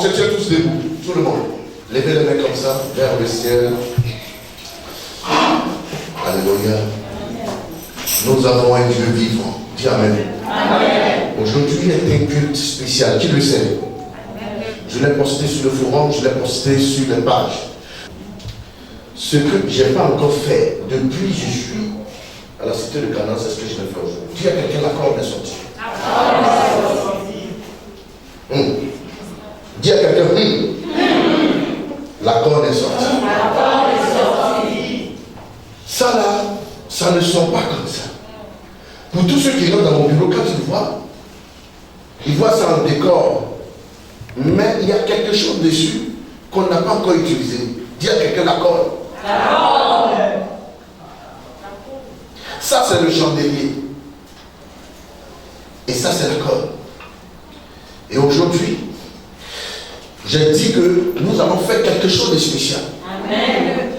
se tient tous debout, tout le monde. Levez les mains comme ça, vers le ciel. Alléluia. Nous avons un Dieu vivant. Dis Amen. Amen. Aujourd'hui est un culte spécial. Qui le sait? Je l'ai posté sur le forum, je l'ai posté sur les pages. Ce que je n'ai pas encore fait depuis je suis à la cité de Canaan, c'est ce que je vais faire aujourd'hui. Dis à quelqu'un, la corde est sortie. Dis à quelqu'un, la corde est sortie. Ça là, ça ne sort pas comme ça. Pour tous ceux qui rentrent dans mon bureau, quand ils voient ça en décor, mais il y a quelque chose dessus qu'on n'a pas encore utilisé. Dis à quelqu'un, la corde. Ça c'est le chandelier. Et ça c'est la corde. Et aujourd'hui, j'ai dit que nous allons faire quelque chose de spécial. Amen.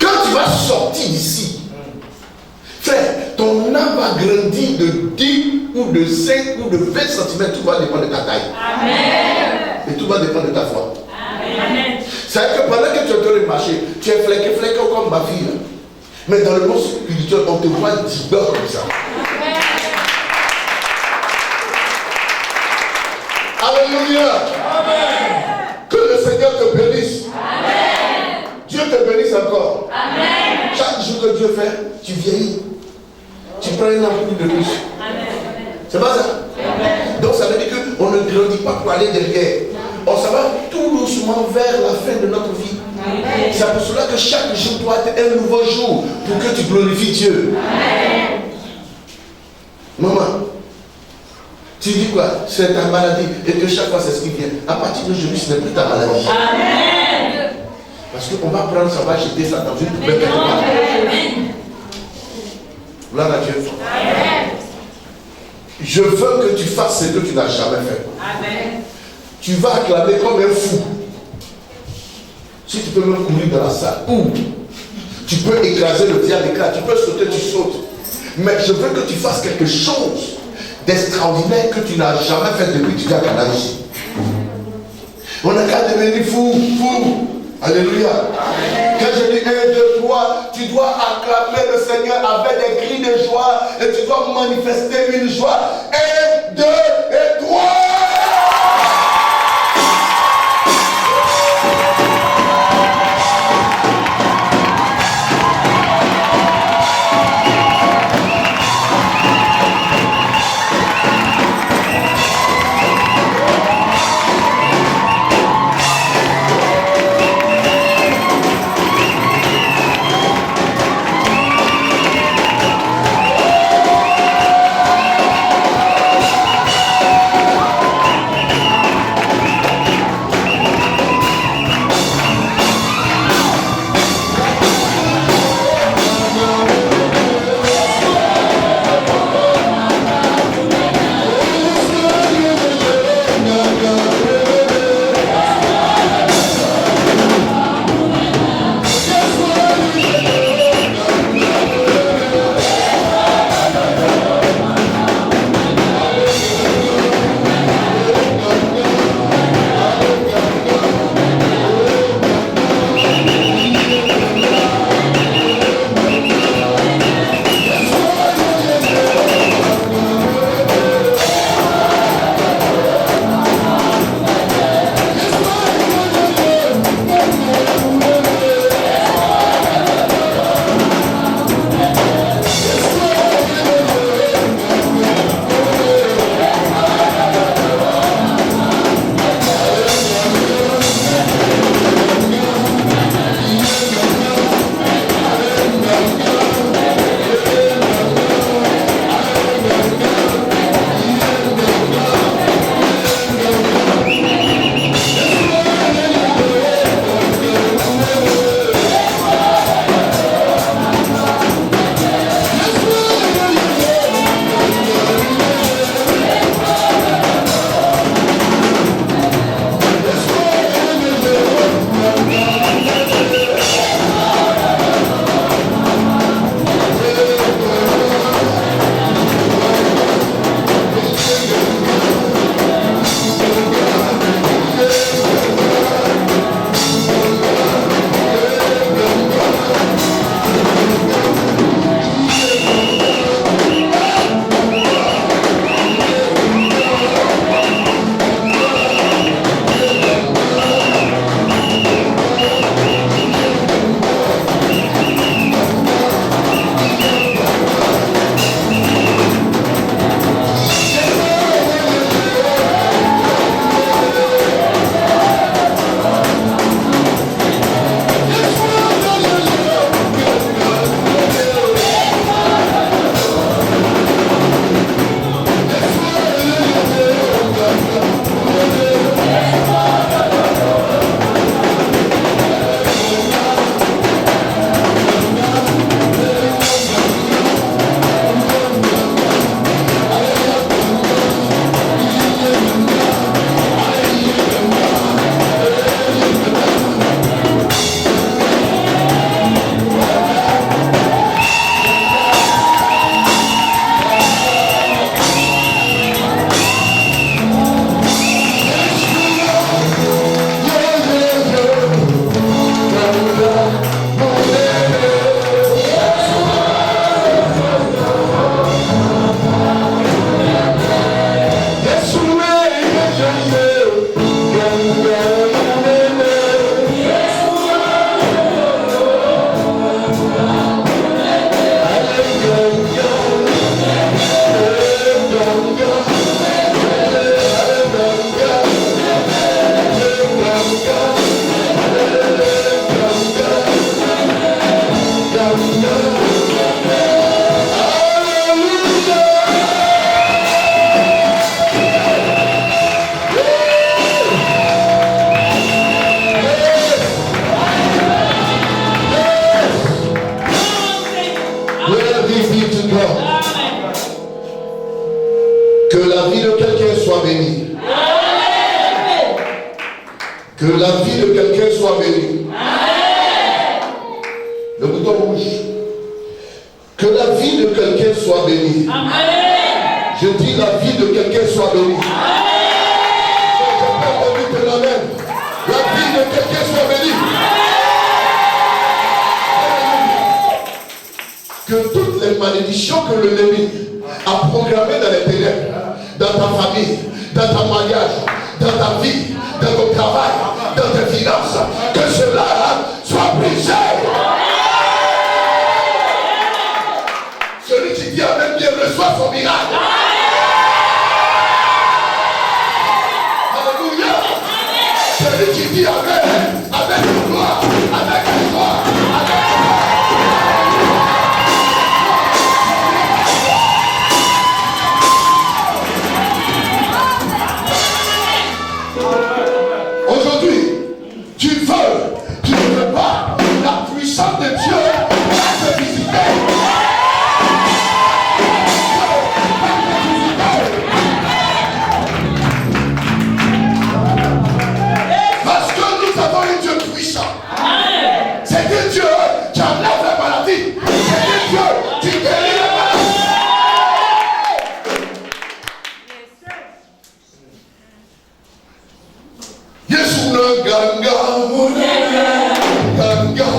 Quand tu vas sortir d'ici, frère, ton âme va grandir de 10 ou de 5 ou de 20 cm, tout va dépendre de ta taille. Amen. Et tout va dépendre de ta foi. Amen. C'est-à-dire que pendant que tu es en train de marcher, tu es fléqué comme ma fille. Là. Mais dans le monde spirituel, on te voit 10 comme ça. Amen. Alléluia. Amen. Que le Seigneur te bénisse. Amen. Dieu te bénisse encore. Amen. Chaque jour que Dieu fait, tu vieillis. Tu prends une ampoule de plus. C'est pas ça? Amen. Donc ça veut dire qu'on ne grandit pas pour aller derrière. On s'en va tout doucement vers la fin de notre vie. Amen. C'est pour cela que chaque jour doit être un nouveau jour pour que tu glorifies Dieu. Amen. Maman, tu dis quoi? C'est ta maladie et que chaque fois c'est ce qui vient. À partir d'aujourd'hui, ce n'est plus ta maladie. Amen. Parce qu'on va prendre ça, on va jeter ça dans une poubelle quelque part. Gloire à Dieu. Amen. Je veux que tu fasses ce que tu n'as jamais fait. Amen. Tu vas acclamer comme un fou. Si tu peux même courir dans la salle, ou tu peux écraser le diable, tu peux sauter, tu sautes. Mais je veux que tu fasses quelque chose d'extraordinaire que tu n'as jamais fait depuis que tu es à Canada ici. On n'a qu'à devenir fou. Alléluia. Amen. Quand je dis 1, 2, 3, tu dois acclamer le Seigneur avec des cris de joie et tu dois manifester une joie. 1, 2 et 3. bénie. Que la vie de quelqu'un soit bénie. Le bouton rouge. Que la vie de quelqu'un soit bénie. Je dis la vie de quelqu'un soit bénie. La vie de quelqu'un soit bénie. Que toutes les malédictions que l'ennemi a programmées dans les ténèbres, dans ta famille, dans ton mariage, dans ta vie, dans ton travail, dans tes finances, que cela soit brisé. Celui qui dit Amen bien reçoit son miracle. Alléluia. Celui qui dit Amen avec gloire, avec gloire, avec aujourd'hui, tu veux, tu ne veux pas, la puissance de Dieu va te visiter. Parce que nous avons un Dieu puissant. C'est un Dieu qui enlève la maladie. C'est un Dieu qui guérit la maladie. Yesu na ganga, ganga.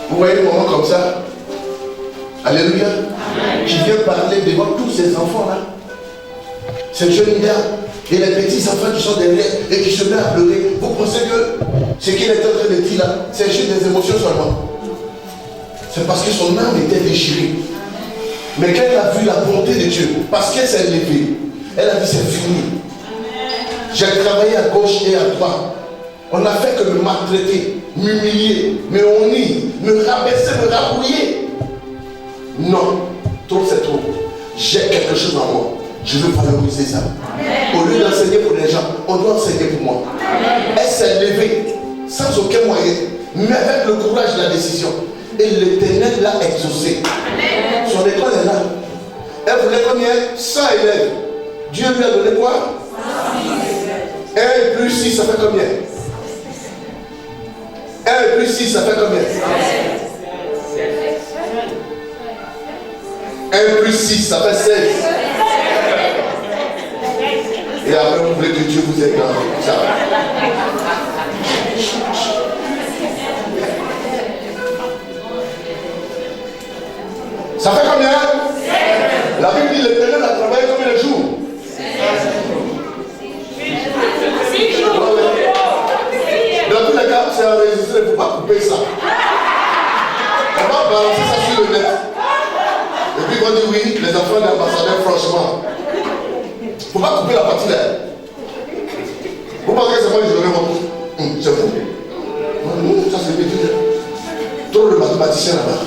Vous voyez le moment comme ça? Alléluia. Qui vient parler devant tous ces enfants-là. Ces jeunes-là et les petits enfants qui sont derrière et qui se mettent à pleurer. Vous pensez que ce qu'il est en train de dire là, c'est juste des émotions seulement? C'est parce que son âme était déchirée. Mais quand elle a vu la bonté de Dieu, parce qu'elle s'est levée, elle a dit c'est fini. J'ai travaillé à gauche et à droite. On n'a fait que me maltraiter, m'humilier, me honner, me rabaisser, me rabrouiller. Non, trop c'est trop. J'ai quelque chose en moi. Je veux valoriser ça. Au lieu d'enseigner pour les gens, on doit enseigner pour moi. Elle s'est levée sans aucun moyen, mais avec le courage de la décision. Et l'Éternel l'a exaucé. Son école est là. Elle voulait combien? 100 élèves. Dieu lui a donné quoi? 1 plus 6, ça fait combien? 1 plus 6, ça fait combien? 1 plus 6, ça fait 16. Et après, vous voulez que Dieu vous aide dans ça. Ça fait combien? La Bible dit l'Éternel a travaillé combien de jours? 6 jours. Dans tous les cas, c'est enregistré, il ne faut pas couper ça. On va balancer ça sur le net. Et puis on dit oui, les enfants de l'ambassadeur, franchement. Il ne faut pas couper la partie là. Vous pensez que c'est moi qui je vais c'est vous. Ça c'est petit. Trop de mathématiciens là-bas.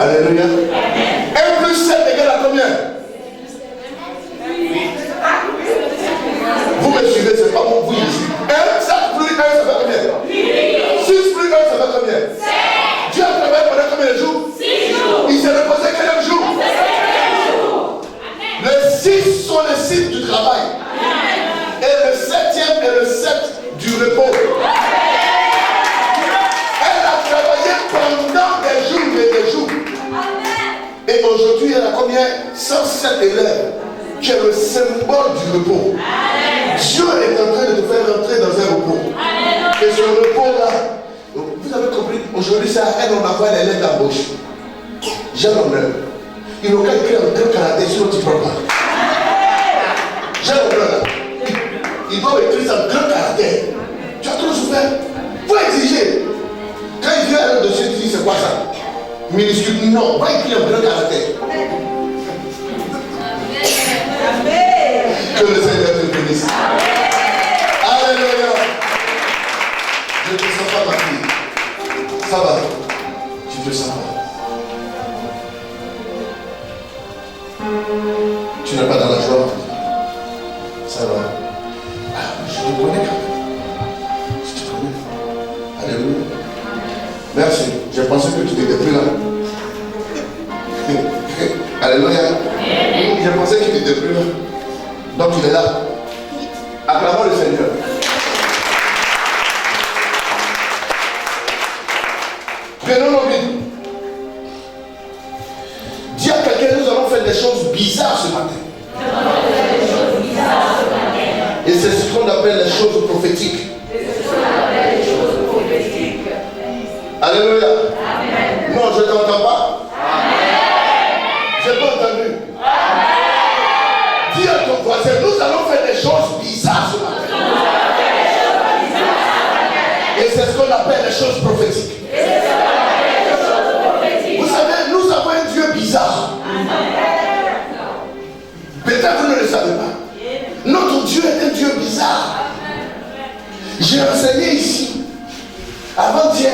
Alléluia. 1 plus 7 égale à combien? Vous me suivez, c'est pas mon vous ici. 1, 7 plus 1, ça fait combien? 6 plus 1, ça fait combien? 7. Dieu a travaillé pendant combien de jours? 6 jours. Il s'est reposé quel jour? Les 6 sont les 6 du travail. Et le 7e est le 7 du repos. Elle a travaillé pendant des jours et des jours. Et aujourd'hui, elle a combien? 107 élèves, qui est le symbole du repos. Dieu est en train de te faire rentrer dans un repos. Et ce repos-là, vous avez compris, aujourd'hui, c'est à elle on envoie les lettres d'embauche. J'ai l'honneur. Ils n'ont qu'à écrire un grand caractère sur notre diplôme. J'ai l'honneur là. Ils doivent écrire ça en grand caractère. Tu as trop souffert. Il faut exiger. as un dossier, tu dis c'est quoi ça? Minuscule, non, va écrire un grand caractère. Que le Seigneur te bénisse. Alléluia. Je ne te sens pas, ma fille. Ça va. Tu te sens pas. Tu n'es pas dans la joie. Ça va. Ah, je te connais quand même. Je te connais. Alléluia. Merci. J'ai pensé que tu n'étais plus là. Alléluia. J'ai pensé qu'il n'était plus là. Donc il est là. Acclamons le Seigneur. Prenons nos Bibles. Dis à quelqu'un, nous allons faire des choses bizarres ce matin. Et c'est ce qu'on appelle les choses prophétiques. Alléluia. Amen. Non, je ne t'entends pas. Je n'ai pas entendu. Amen. Dis à ton voisin, nous allons faire des choses bizarres ce matin. Et c'est ce qu'on appelle les choses prophétiques. Vous savez, nous avons un Dieu bizarre. Peut-être vous ne le savez pas. Notre Dieu est un Dieu bizarre. J'ai enseigné ici, avant-hier,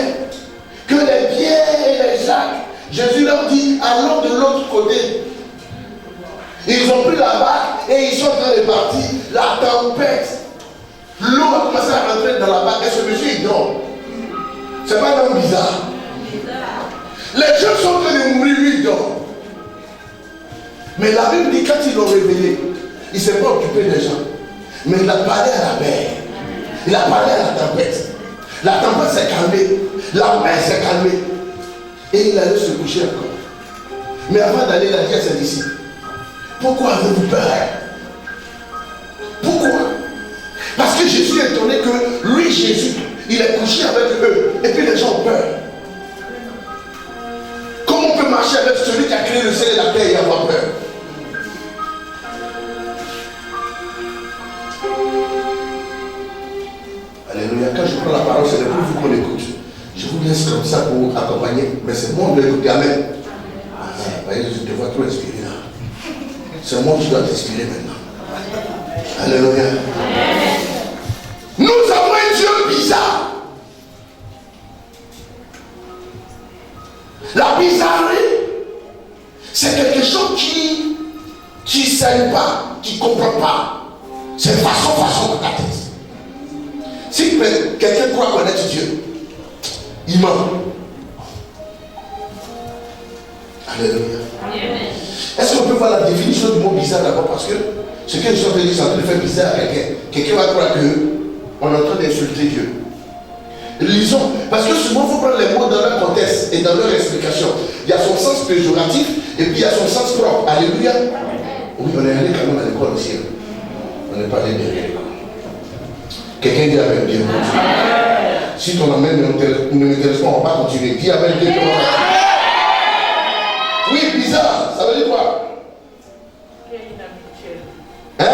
que les Pierre et les Jacques, Jésus leur dit, allons de l'autre côté. Ils ont pris la barque et ils sont en train de partir. La tempête, l'eau a commencé à rentrer dans la barque et ce monsieur il dort. C'est pas un homme bizarre. Les gens sont en train de mourir, lui il dort. Mais la Bible dit quand ils l'ont réveillé, il ne s'est pas occupé des gens. Mais il a parlé à la mer. Il a parlé à la tempête. La tempête s'est calmée. La mer s'est calmée. Et il allait se coucher encore. Mais avant d'aller, il a dit à ses disciples, pourquoi avez-vous peur? Pourquoi? Parce que Jésus est étonné que lui, Jésus, il est couché avec eux. Et puis les gens ont peur. Comment on peut marcher avec celui qui a créé le ciel et la terre et avoir peur? Alléluia. Quand je prends la parole, c'est pour vous qu'on écoute. Je vous laisse comme ça pour vous accompagner. Mais c'est moi qui dois écouter. Amen. Voyez, je te vois trop inspiré là. C'est moi qui dois t'inspirer maintenant. Alléluia. Nous avons un Dieu bizarre. La bizarrerie, c'est quelque chose qui ne saigne pas, qui ne comprend pas. C'est façon dans ta tête. Si quelqu'un croit connaître Dieu, il ment. Alléluia. Est-ce qu'on peut voir la définition du mot bizarre d'abord? Parce que ce que je suis en train de dire, c'est en train de faire bizarre à quelqu'un. Quelqu'un va croire qu'on est en train d'insulter Dieu. Lisons, parce que souvent il faut prendre les mots dans leur contexte et dans leur explication. Il y a son sens péjoratif et puis il y a son sens propre. Alléluia. Oui, on est allé quand même à l'école aussi. On n'est pas allé derrière l'école. Quelqu'un dit Amen, bien. Si ton Amen ne m'intéresse pas, on va pas continuer. Dis Amen, bien. Oui, bizarre, ça veut dire quoi? Hein?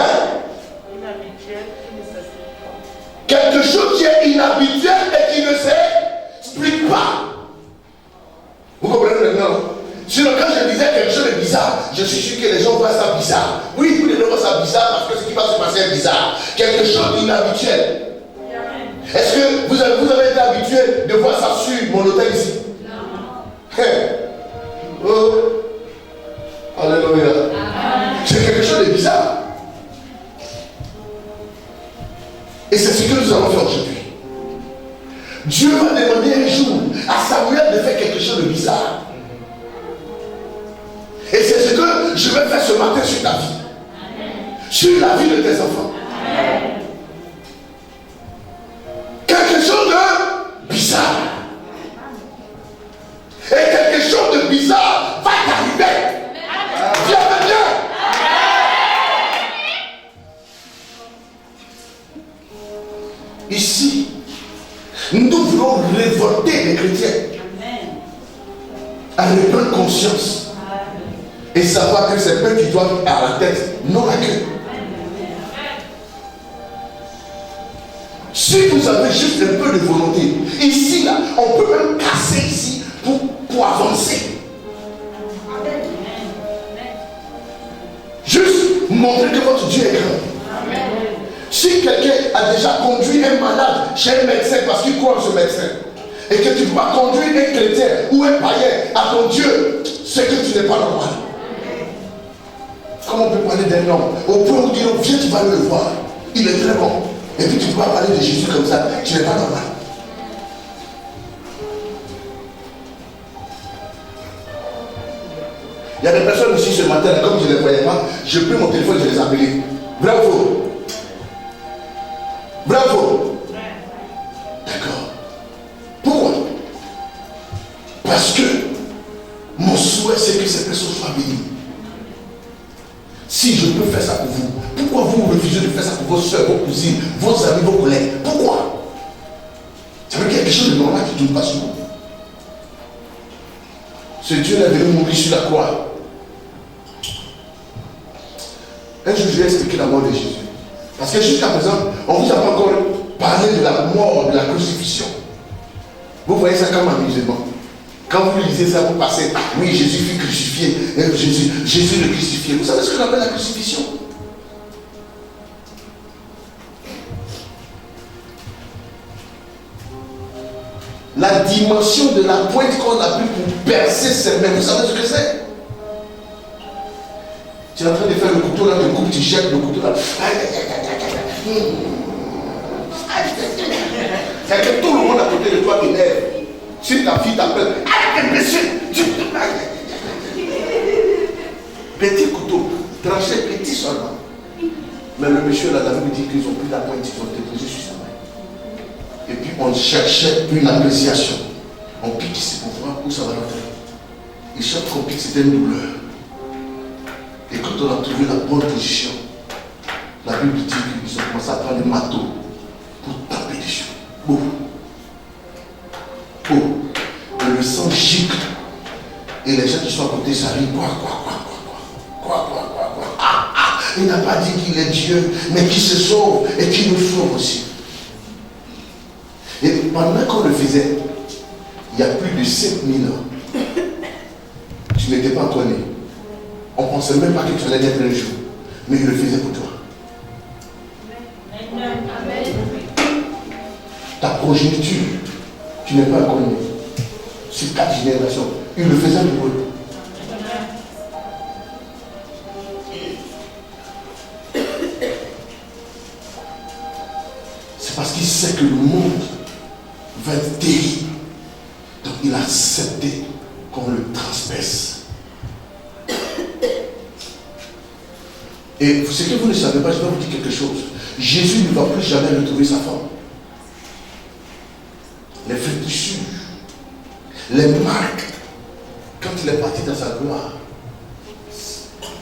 Quelque chose qui est inhabituel et qui ne s'explique pas. Vous comprenez maintenant? Sinon, quand je disais quelque chose de bizarre, je suis sûr que les gens voient ça bizarre. Oui, tous les gens voient ça bizarre parce que ce qui va se passer est bizarre. Quelque chose d'inhabituel. Est-ce que vous avez été habitué de voir ça sur mon hôtel ici? Non. Oh. Alléluia. C'est quelque chose de bizarre. Et c'est ce que nous allons faire aujourd'hui. Dieu va demander un jour à Samuel de faire quelque chose de bizarre. Et c'est ce que je vais faire ce matin sur ta vie. Sur la vie de tes enfants. Quelque chose de bizarre. Et quelque chose de bizarre va t'arriver. Viens, viens. Ici, nous voulons révolter les chrétiens à reprendre conscience et savoir que c'est eux qui doivent à la tête, non la queue. Si vous avez juste un peu de volonté, ici, là, on peut même casser ici pour avancer. Juste montrer que votre Dieu est grand. Amen. Si quelqu'un a déjà conduit un malade chez un médecin parce qu'il croit en ce médecin, et que tu ne peux pas conduire un chrétien ou un païen à ton Dieu, c'est que tu n'es pas normal. Comment on peut parler d'un homme au point où dire, viens, tu vas le voir, il est très bon. Et puis tu ne peux pas parler de Jésus comme ça, tu n'es pas normal. Il y a des personnes ici ce matin, comme je ne les voyais pas, je prends mon téléphone, je les appelle. Bravo. Bravo. D'accord. Pourquoi? Parce que mon souhait, c'est que ces personnes soient bénies. Si je peux faire ça pour vous, pourquoi vous refusez de faire ça pour vos soeurs, vos cousines, vos amis, vos collègues? Pourquoi? Ça veut dire qu'il y a quelque chose de normal qui ne tourne pas sur vous. Ce Dieu est venu mourir sur la croix. Un jour, je vais expliquer la mort de Jésus. Parce que jusqu'à présent, on ne vous a pas encore parlé de la mort, de la crucifixion. Vous voyez ça comme amusement. Quand vous lisez ça, vous passez, oui, Jésus fut crucifié, Jésus le crucifié. Vous savez ce qu'on appelle la crucifixion? La dimension de la pointe qu'on a pris pour percer ses mains. Vous savez ce que c'est? Tu es en train de faire le couteau là, tu coupes, tu jettes le couteau là. C'est que tout le monde à côté de toi t'énerve. Si ta fille t'appelle, petit couteau, tranché, petit seulement. Mais le monsieur là, la Bible dit qu'ils ont pris la pointe, ils ont déposé sur sa main. Et puis on cherchait une appréciation. On pique ici pour voir où ça va rentrer. Et chaque fois qu'on pique, c'était une douleur. Et quand on a trouvé la bonne position, la Bible dit qu'ils ont commencé à prendre des marteaux pour taper dessus. Boum. Boum. Et le sang gicle. Et les gens qui sont à côté, ça rit. Quoi. Il n'a pas dit qu'il est Dieu, mais qui se sauve et qui nous sauve aussi. Et pendant qu'on le faisait, il y a plus de 5000 ans, tu n'étais pas encore né. On ne pensait même pas que tu allais naître un jour, mais il le faisait pour toi. Ta progéniture, tu n'es pas encore né. Sur 4 générations, il le faisait pour eux. C'est parce qu'il sait que le monde va être terrible. Donc il a accepté qu'on le transperce. Et ce que vous ne savez pas, je dois vous dire quelque chose. Jésus ne va plus jamais retrouver sa femme. Les flétrissures, les marques, quand il est parti dans sa gloire,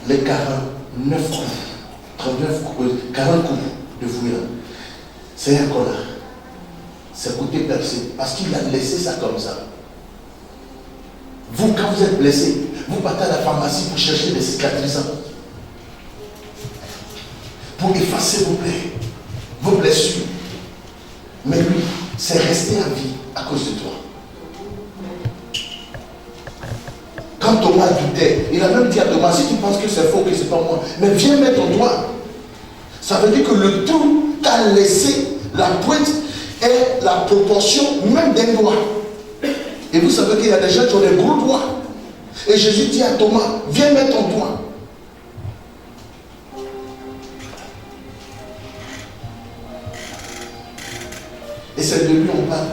les 49 coups, 39 coups, 40 coups de fouille, c'est un collant. C'est côté percé. Parce qu'il a laissé ça comme ça. Vous, quand vous êtes blessé, vous partez à la pharmacie pour chercher des cicatrisants. Pour effacer vos plaies, vos blessures. Mais lui, c'est resté à vie à cause de toi. Quand Thomas doutait, il a même dit à Thomas, si tu penses que c'est faux, que c'est pas moi, mais viens mettre ton doigt. Ça veut dire que le trou qu'a laissé la pointe est la proportion même d'un doigt. Et vous savez qu'il y a des gens qui ont des gros doigts. Et Jésus dit à Thomas, viens mettre ton doigt. Et c'est de lui qu'on parle.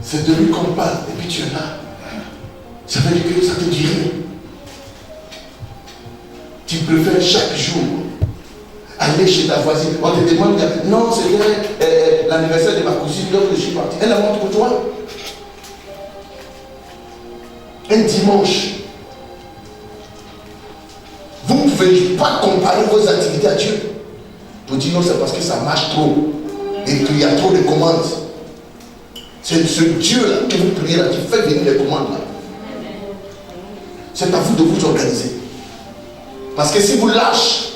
C'est de lui qu'on parle. Et puis tu es là. Ça veut dire que ça te dit rien. Tu préfères chaque jour aller chez ta voisine. On te demande, non, c'était l'anniversaire de ma cousine, donc je suis parti. Elle la montre pour toi. Un dimanche. Vous ne pouvez pas comparer vos activités à Dieu. Pour dire non, c'est parce que ça marche trop. Et qu'il y a trop de commandes. C'est ce Dieu-là que vous priez là, qui fait venir les commandes là. C'est à vous de vous organiser. Parce que si vous lâchez,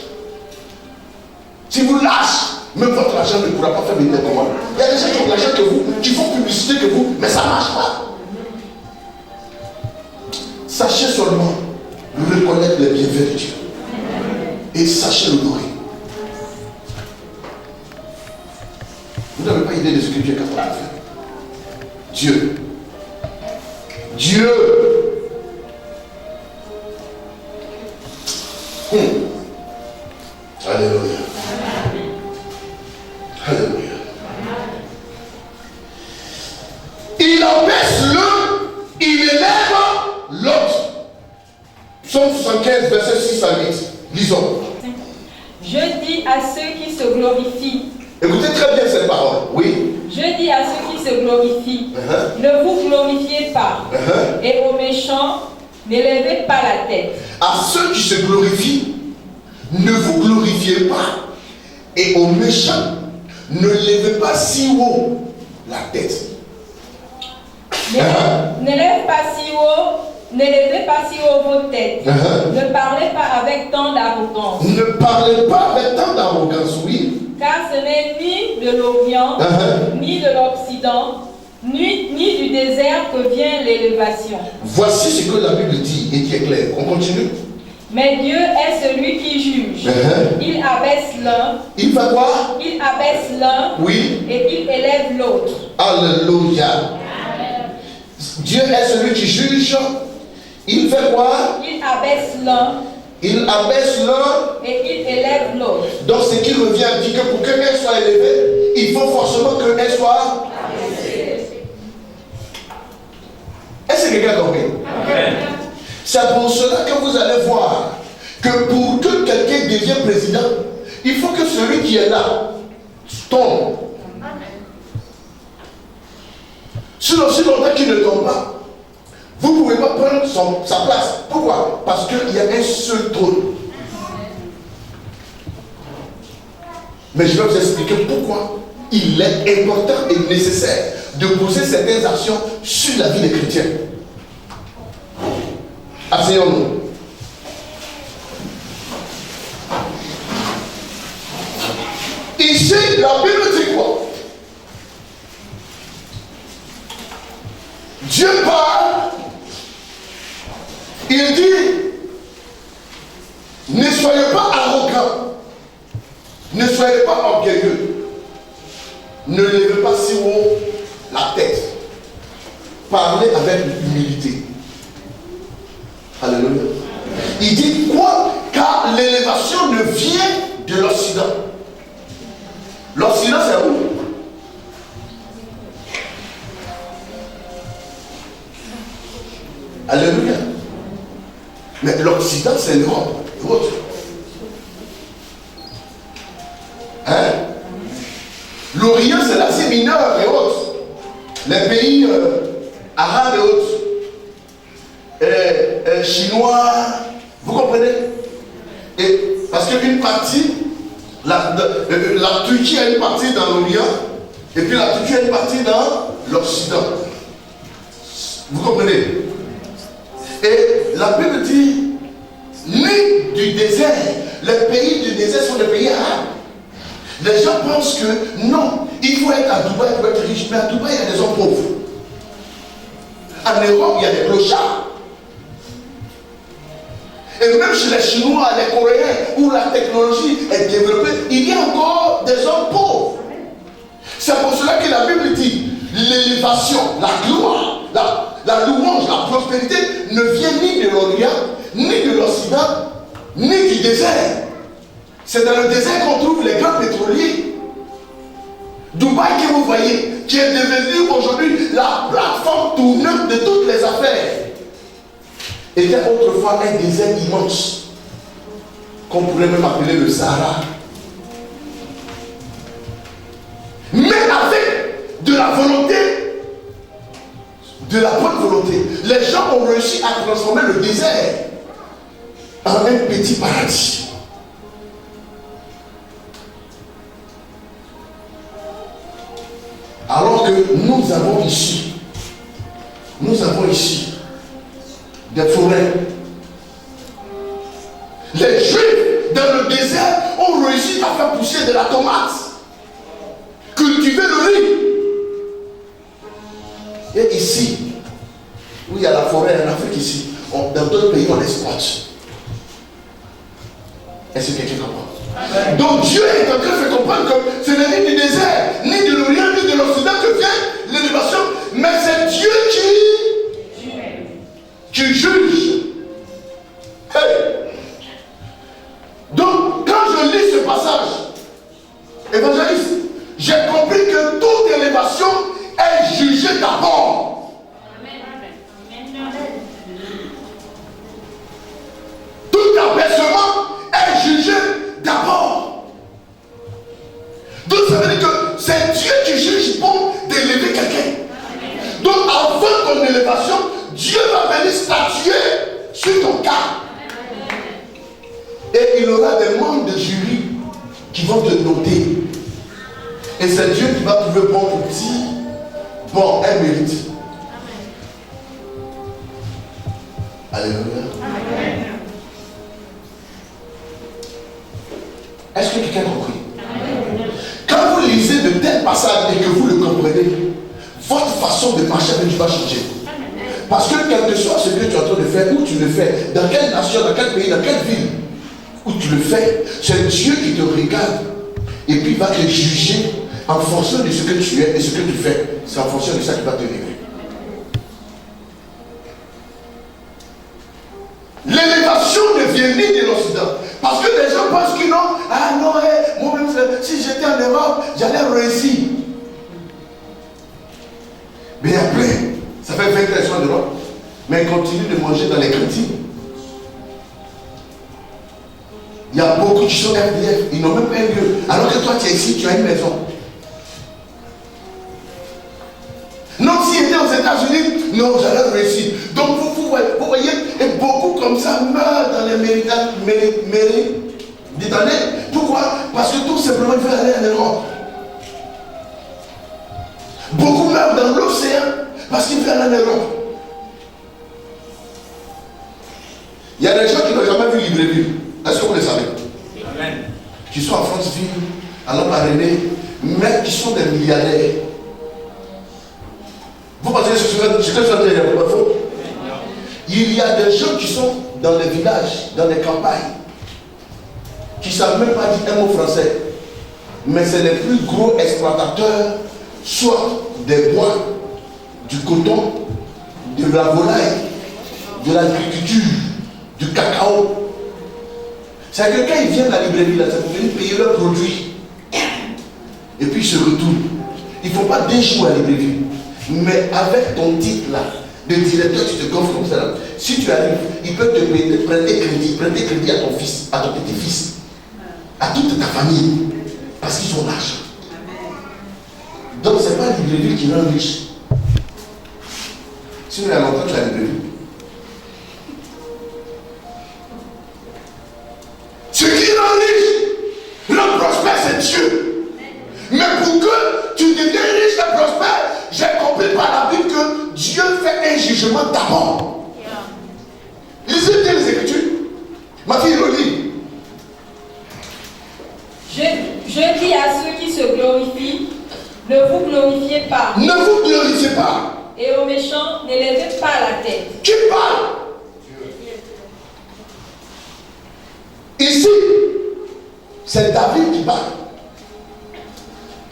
Même votre argent ne pourra pas faire venir des commandes. Il y a des gens qui ont de l'argent que vous, qui font publicité que vous, mais ça ne marche pas. Sachez seulement reconnaître les bienfaits de Dieu. Et sachez l'honorer. Vous n'avez pas idée de ce que Dieu est capable de faire. Dieu. Dieu. Alléluia. Alléluia. Il abaisse l'un, il élève l'autre. Psaume 75, verset 6 à 8. Lisons. Je dis à ceux qui se glorifient. Écoutez très bien cette parole. Oui. Je dis à ceux qui se glorifient, ne vous glorifiez pas. Et aux méchants, n'élevez pas la tête. À ceux qui se glorifient, ne vous glorifiez pas. Et aux méchants, ne levez pas si haut la tête. N'élevez pas si haut vos têtes. Ne parlez pas avec tant d'arrogance. Ne parlez pas avec tant d'arrogance, oui. Car ce n'est ni de l'Orient, ni de l'Occident, ni du désert que vient l'élévation. Voici ce que la Bible dit et qui est clair. On continue. Mais Dieu est celui qui juge. Il abaisse l'un. Il va quoi? Il abaisse l'un. Oui. Et il élève l'autre. Alléluia. Dieu est celui qui juge. Il fait quoi? Il abaisse l'un. Il abaisse l'un. Et il élève l'autre. Donc ce qui revient à dire que pour qu'elle soit élevée, il faut forcément qu'elle soit abaissée. Est-ce que quelqu'un a compris? C'est pour cela que vous allez voir que pour que quelqu'un devienne président, il faut que celui qui est là tombe. Sinon, si longtemps qu'il ne tombe pas, vous ne pouvez pas prendre sa place. Pourquoi? Parce qu'il y a un seul trône. Mais je vais vous expliquer pourquoi il est important et nécessaire de poser certaines actions sur la vie des chrétiens. Asseyons-nous. Ici, la Bible dit quoi? Dieu parle. Il dit, ne soyez pas arrogants, ne soyez pas orgueilleux, ne levez pas si haut la tête, parlez avec humilité. Alléluia. Il dit quoi? Car l'élévation ne vient de l'Occident. L'Occident c'est où? Alléluia. Mais l'Occident, c'est l'Europe. Hein? L'Orient, c'est l'Asie mineure et autres. Les pays arabes et autres. Chinois. Vous comprenez? Et parce qu'une partie, la Turquie a une partie dans l'Orient, et puis la Turquie a une partie dans l'Occident. Vous comprenez? Et la Bible dit, ni du désert, les pays du désert sont des pays arabes. Les gens pensent que non, il faut être à Dubaï pour être riche, mais à Dubaï il y a des hommes pauvres. En Europe, il y a des clochards. Et même chez les Chinois, les Coréens, où la technologie est développée, il y a encore des hommes pauvres. C'est pour cela que la Bible dit, l'élévation, la gloire, la louange, la prospérité ne vient ni de l'Orient, ni de l'Occident, ni du désert. C'est dans le désert qu'on trouve les grands pétroliers. Dubaï que vous voyez, qui est devenu aujourd'hui la plateforme tournante de toutes les affaires, était autrefois un désert immense, qu'on pourrait même appeler le Sahara. Mais avec de la volonté, de la bonne volonté, les gens ont réussi à transformer le désert en un petit paradis. Alors que nous avons ici des forêts. Les Juifs dans le désert ont réussi à faire pousser de la tomate. Et ici, où il y a la forêt en Afrique ici, dans d'autres pays on exploite. Est-ce que quelqu'un comprend? Donc Dieu est en train de faire comprendre que ce n'est ni du désert, ni de l'Orient, ni de l'Occident que vient l'élévation, mais c'est Dieu qui juge. Hey. Donc quand je lis ce passage, évangéliste, j'ai compris que toute élévation est jugée d'abord. Tout abaissement est jugé d'abord. Donc ça veut dire que c'est Dieu qui juge bon d'élever quelqu'un. Donc avant ton élévation, Dieu va venir statuer sur ton cas. Et il aura des membres de jury qui vont te noter. Et c'est Dieu qui va trouver bon pour dire, bon, elle mérite. Alléluia. Amen. Est-ce que quelqu'un a compris? Amen. Quand vous lisez de tels passages et que vous le comprenez, votre façon de marcher avec Dieu va changer. Amen. Parce que quel que soit ce que tu es en train de faire, où tu le fais, dans quelle nation, dans quel pays, dans quelle ville, où tu le fais, c'est Dieu qui te regarde et puis va te juger en fonction de ce que tu es et ce que tu fais. C'est en fonction de ça qu'il va te lever. L'élévation ne vient ni de l'Occident. Parce que les gens pensent que non, ah non, moi-même, si j'étais en Europe, j'allais réussir. Mais après, ça fait 20 ans qu'ils sont en Europe, mais ils continuent de manger dans les cantines. Il y a beaucoup qui sont FDF, ils n'ont même pas un lieu. Alors que toi, tu es ici, tu as une maison. Non, s'ils étaient aux États-Unis, non, j'allais réussir. Donc vous voyez, et beaucoup comme ça meurent dans les mairies d'Italie. Pourquoi? Parce que tout simplement, ils veulent aller en Europe. Beaucoup meurent dans l'océan parce qu'ils veulent aller en Europe. Il y a des gens qui n'ont jamais vu Libreville. Est-ce que vous le savez? Amen. Qui sont à Franceville, à Lambaréné, mais qui sont des milliardaires. Vous pensez ce que je dis n'est pas faux? Il y a des gens qui sont dans les villages, dans les campagnes, qui ne savent même pas dire un mot français. Mais c'est les plus gros exploitateurs, soit des bois, du coton, de la volaille, de l'agriculture, du cacao. C'est que quand ils viennent à la librairie, là, c'est pour venir payer leurs produits. Et puis ils se retournent. Il ne faut pas déjouer à la librairie. Mais avec ton titre là, de directeur, tu te gonfles comme ça là. Si tu arrives, ils peuvent te prêter crédit à ton fils, à ton petit-fils, à toute ta famille. Parce qu'ils ont l'argent. Donc ce n'est pas la librairie qui rend riche. Sinon il y a longtemps que la librairie. Ce qui rend riche, le prospère, c'est Dieu. Mais pour que tu deviennes riche et prospère, j'ai compris par la Bible que Dieu fait un jugement d'abord. Lisez bien les Écritures. Ma fille relit. Je dis à ceux qui se glorifient, ne vous glorifiez pas. Ne vous glorifiez pas. Et aux méchants, ne levez pas la tête. Qui parle? Ici, c'est David qui parle.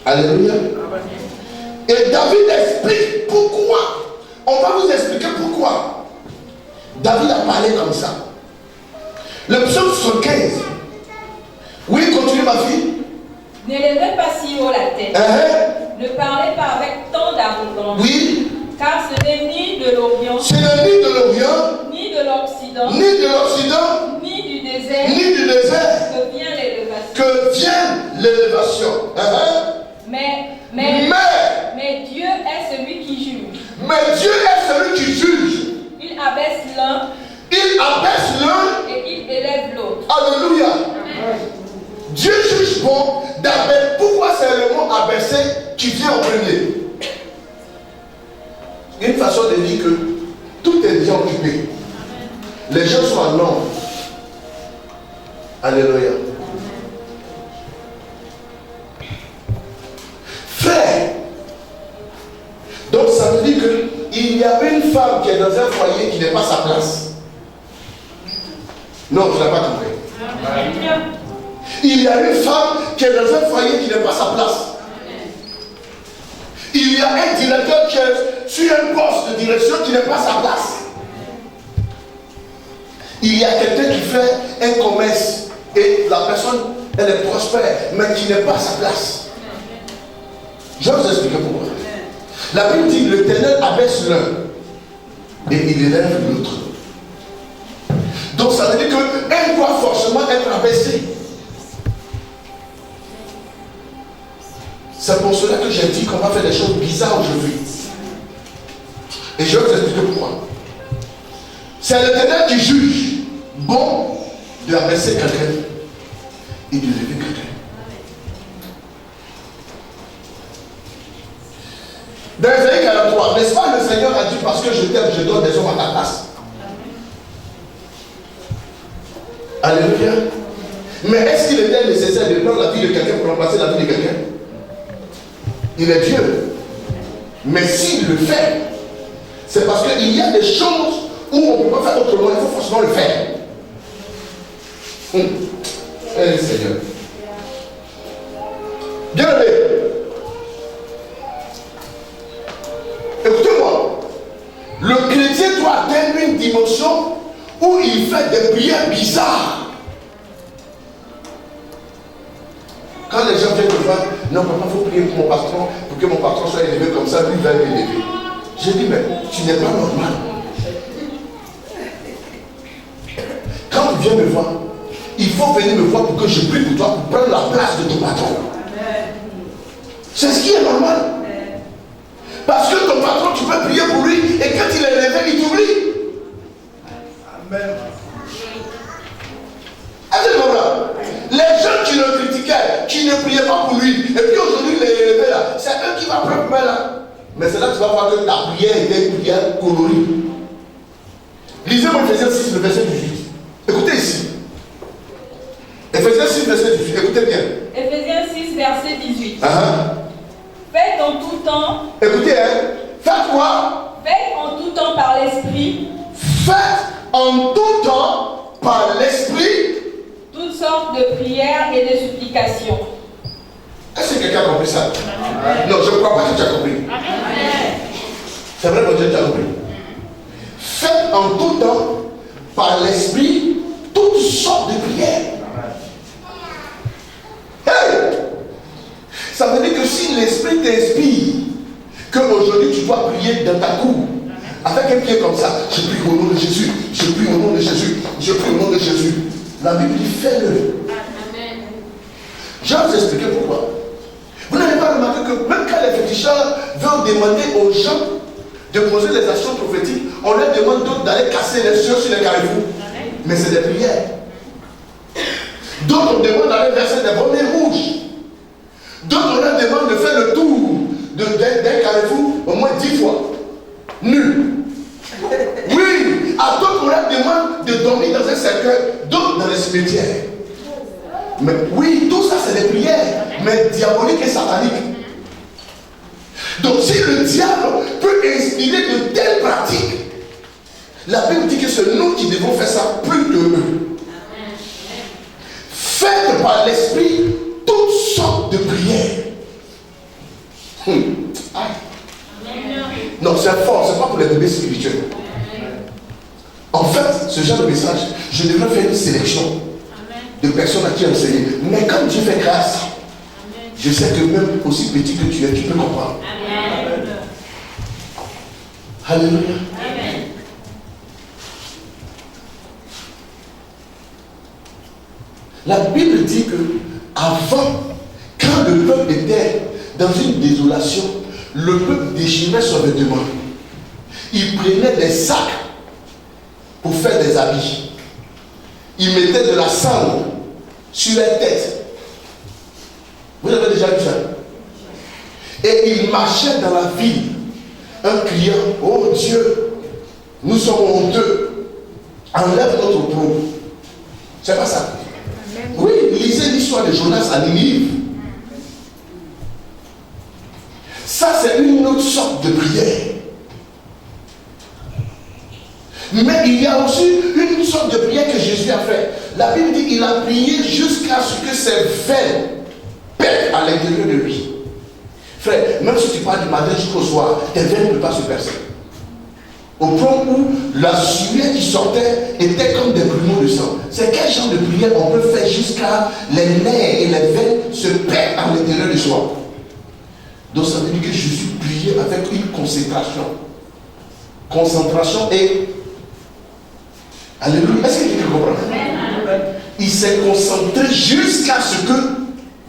Alléluia. Et David explique pourquoi. On va vous expliquer pourquoi David a parlé comme ça. Le psaume 75. Oui, continue ma fille. Ne levez pas si haut la tête. Ne parlez pas avec tant d'arrogance. Oui. Car ce n'est ni de l'Orient, ce n'est ni de l'Orient, ni de l'Occident, ni du désert, que vient l'élévation. Mais Dieu est celui qui juge. Mais Dieu est celui qui juge. Il abaisse l'un. Et il élève l'autre. Alléluia. Amen. Dieu juge bon d'abaisser. Pourquoi c'est le mot abaisser qui vient en premier? Une façon de dire que tout est bien occupé. Les gens sont en nombre. Alléluia. Frère, donc ça veut dire que il y a une femme qui est dans un foyer qui n'est pas sa place. Non, je n'ai pas compris. Il y a une femme qui est dans un foyer qui n'est pas sa place. Il y a un directeur qui est sur un poste de direction qui n'est pas sa place. Il y a quelqu'un qui fait un commerce et la personne, elle est prospère, mais qui n'est pas sa place. Je vais vous expliquer pourquoi. La Bible dit que l'Éternel abaisse l'un et il élève l'autre. Donc ça veut dire qu'un doit forcément être abaissé. C'est pour cela que j'ai dit qu'on va faire des choses bizarres aujourd'hui. Et je vais vous expliquer pourquoi. C'est l'Éternel qui juge. Bon de abaisser quelqu'un et de lever quelqu'un. Dans Ésaïe 43, n'est-ce pas, le Seigneur a dit parce que je t'aime, je donne des hommes à ta place. Alléluia. Mais est-ce qu'il était nécessaire de prendre la vie de quelqu'un pour remplacer la vie de quelqu'un? Il est Dieu. Mais s'il le fait, c'est parce qu'il y a des choses où on ne peut pas faire autrement, il faut forcément le faire. Seigneur. Bien aimé. Écoutez-moi. Le chrétien doit atteindre une dimension où il fait des prières bizarres. Quand les gens viennent me voir, non, papa, il faut prier pour mon patron, pour que mon patron soit élevé comme ça, lui il va être élevé. J'ai dit, mais tu n'es pas normal. Quand tu viens me voir, il faut venir me voir pour que je prie pour toi, pour prendre la place de ton patron. C'est ce qui est normal. Parce que ton patron, tu peux prier pour lui, et quand il est élevé, il t'oublie. Amen. Les gens qui le critiquaient, qui ne priaient pas pour lui, et puis aujourd'hui il est élevé là, c'est eux qui vont prendre main là. Mais c'est là que tu vas voir que ta prière était une prière colorée. Lisez-moi Ephésiens 6, le verset 18. Écoutez ici. Ephésiens 6, verset 18. Écoutez bien. Ephésiens 6, verset 18. Faites en tout temps. Écoutez, faites quoi? Faites en tout temps par l'esprit. Faites en tout temps par l'esprit toutes sortes de prières et de supplications. Est-ce que quelqu'un a compris ça? Amen. Non, je ne crois pas que tu as compris. Amen. C'est vrai que tu as compris. Faites en tout temps par l'esprit toutes sortes de prières. Hey! Ça veut dire que si l'esprit t'inspire qu'aujourd'hui tu dois prier dans ta cour avec un pied comme ça, je prie au nom de Jésus, je prie au nom de Jésus, je prie au nom de Jésus. La Bible dit fais-le. Je vais vous expliquer pourquoi. Vous n'avez pas remarqué que même quand les féticheurs veulent demander aux gens de poser les actions prophétiques, on leur demande d'autres d'aller casser les cieux sur les carrefours. Mais c'est des prières. D'autres on demande d'aller verser des bonnets rouges. D'autres on leur demande de faire le tour d'un carrefour au moins 10 fois. Nul. Oui, à d'autres on leur demande de dormir dans un cercueil, d'autres dans les cimetières. Mais oui, tout ça c'est des prières, mais diaboliques et sataniques. Donc si le diable peut inspirer de telles pratiques, la Bible dit que c'est nous qui devons faire ça plus que eux. Faites par l'esprit toutes sortes de prières. Non, c'est fort, c'est pas pour les bébés spirituels. En fait, ce genre de message, je devrais faire une sélection de personnes à qui enseigner. Mais quand Dieu fait grâce, je sais que même aussi petit que tu es, tu peux comprendre. Amen. Alléluia. Amen. La Bible dit que avant, quand le peuple était dans une désolation, le peuple déchirait son vêtement. Il prenait des sacs pour faire des habits. Il mettait de la cendre sur la tête. Vous avez déjà vu ça? Et il marchait dans la ville en criant, oh Dieu, nous sommes honteux, enlève notre opprobre. C'est pas ça? Oui, lisez l'histoire de Jonas à Ninive. Ça c'est une autre sorte de prière. Mais il y a aussi une sorte de prière que Jésus a fait. La Bible dit qu'il a prié jusqu'à ce que ses veines pètent à l'intérieur de lui. Frère, même si tu parles du matin jusqu'au soir, tes veines ne peuvent pas se percer. Au point où la sueur qui sortait était comme des grumeaux de sang. C'est quel genre de prière on peut faire jusqu'à les nerfs et les veines se pètent à l'intérieur de soi. Donc ça veut dire que Jésus priait avec une concentration. Concentration et... Alléluia. Est-ce que tu comprends? Il s'est concentré jusqu'à ce que,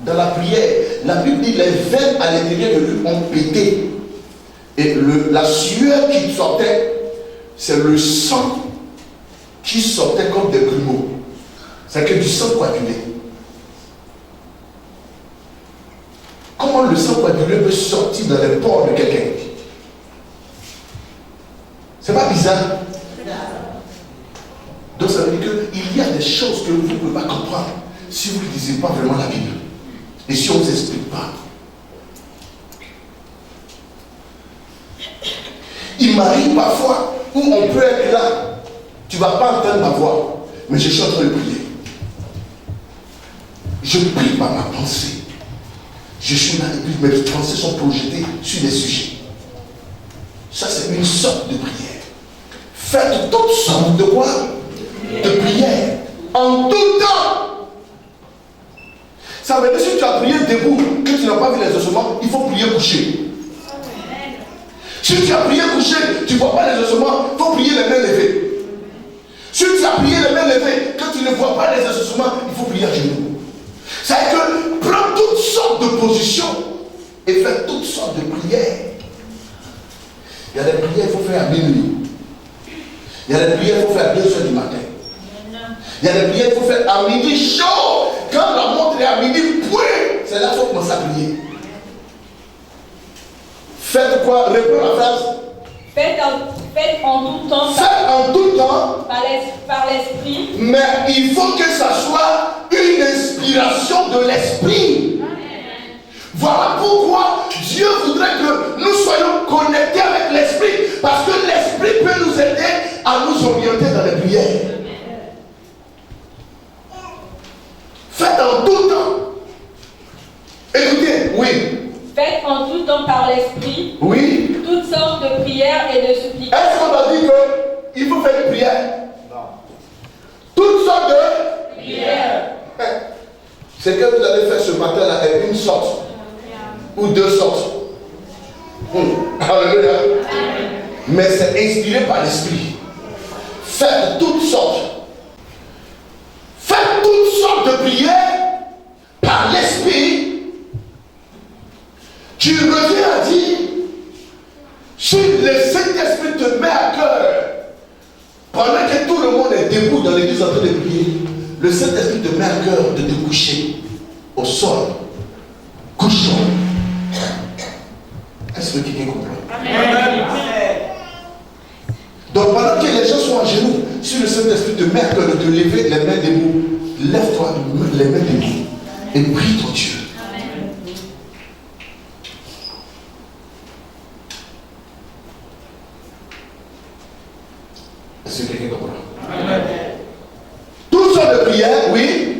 dans la prière, la Bible dit les veines à l'intérieur de lui ont pété. Et la sueur qui sortait, c'est le sang qui sortait comme des grumeaux. C'est que du sang coagulé. Comment le sang coagulé peut sortir dans les pores de quelqu'un? C'est pas bizarre? Donc ça veut dire qu'il y a des choses que vous ne pouvez pas comprendre si vous ne lisez pas vraiment la Bible. Et si on ne vous explique pas. Il m'arrive parfois où on peut être là, tu ne vas pas entendre ma voix, mais je suis en train de prier. Je prie par ma pensée. Je suis là et puis mes pensées sont projetées sur des sujets. Ça, c'est une sorte de prière. Faites toutes sortes de quoi? De prières. En tout temps. Ça veut dire que si tu as prié debout, que tu n'as pas vu les ossements, il faut prier couché. Si tu as prié couché, tu ne vois pas les ossements, il faut prier les mains levées. Si tu as prié les mains levées, que tu ne vois pas les ossements, il faut prier à genoux. C'est-à-dire que prends toutes sortes de positions et fais toutes sortes de prières. Il y a des prières qu'il faut faire à minuit. Il y a des prières qu'il faut faire à 2h du matin. Il y a des prières qu'il faut faire à midi chaud. Quand la montre est à midi, c'est là qu'il faut commencer à prier. Faites quoi? Réponds la phrase. Faites en tout temps. Faites en tout temps. Par l'esprit. Mais il faut que ça soit une inspiration de l'esprit. Voilà pourquoi Dieu voudrait que nous soyons connectés avec l'esprit. Parce que l'esprit peut nous aider à nous orienter dans les prières. Faites en tout temps. Écoutez, oui. Faites en tout temps par l'esprit. Oui. Toutes sortes de prières et de supplications. Est-ce qu'on a dit qu'il faut faire une prière? Non. Toutes sortes de prières. Ce que vous allez faire ce matin-là est une sorte. Ou deux sortes. Alléluia. Mais c'est inspiré par l'esprit. Faites toutes sortes. Faites toutes sortes de prières par l'esprit. Tu reviens à dire, si le Saint-Esprit te met à cœur, pendant que tout le monde est debout dans l'église en train de prier, le Saint-Esprit te met à cœur de te coucher au sol. Couchons. Est-ce que quelqu'un comprend? Amen. Donc pendant que les gens sont à genoux, si le Saint-Esprit te met à cœur de te lever les mains debout, lève-toi les mains debout et prie ton Dieu. Est-ce que quelqu'un comprend? Amen. Toutes sortes de prières, oui.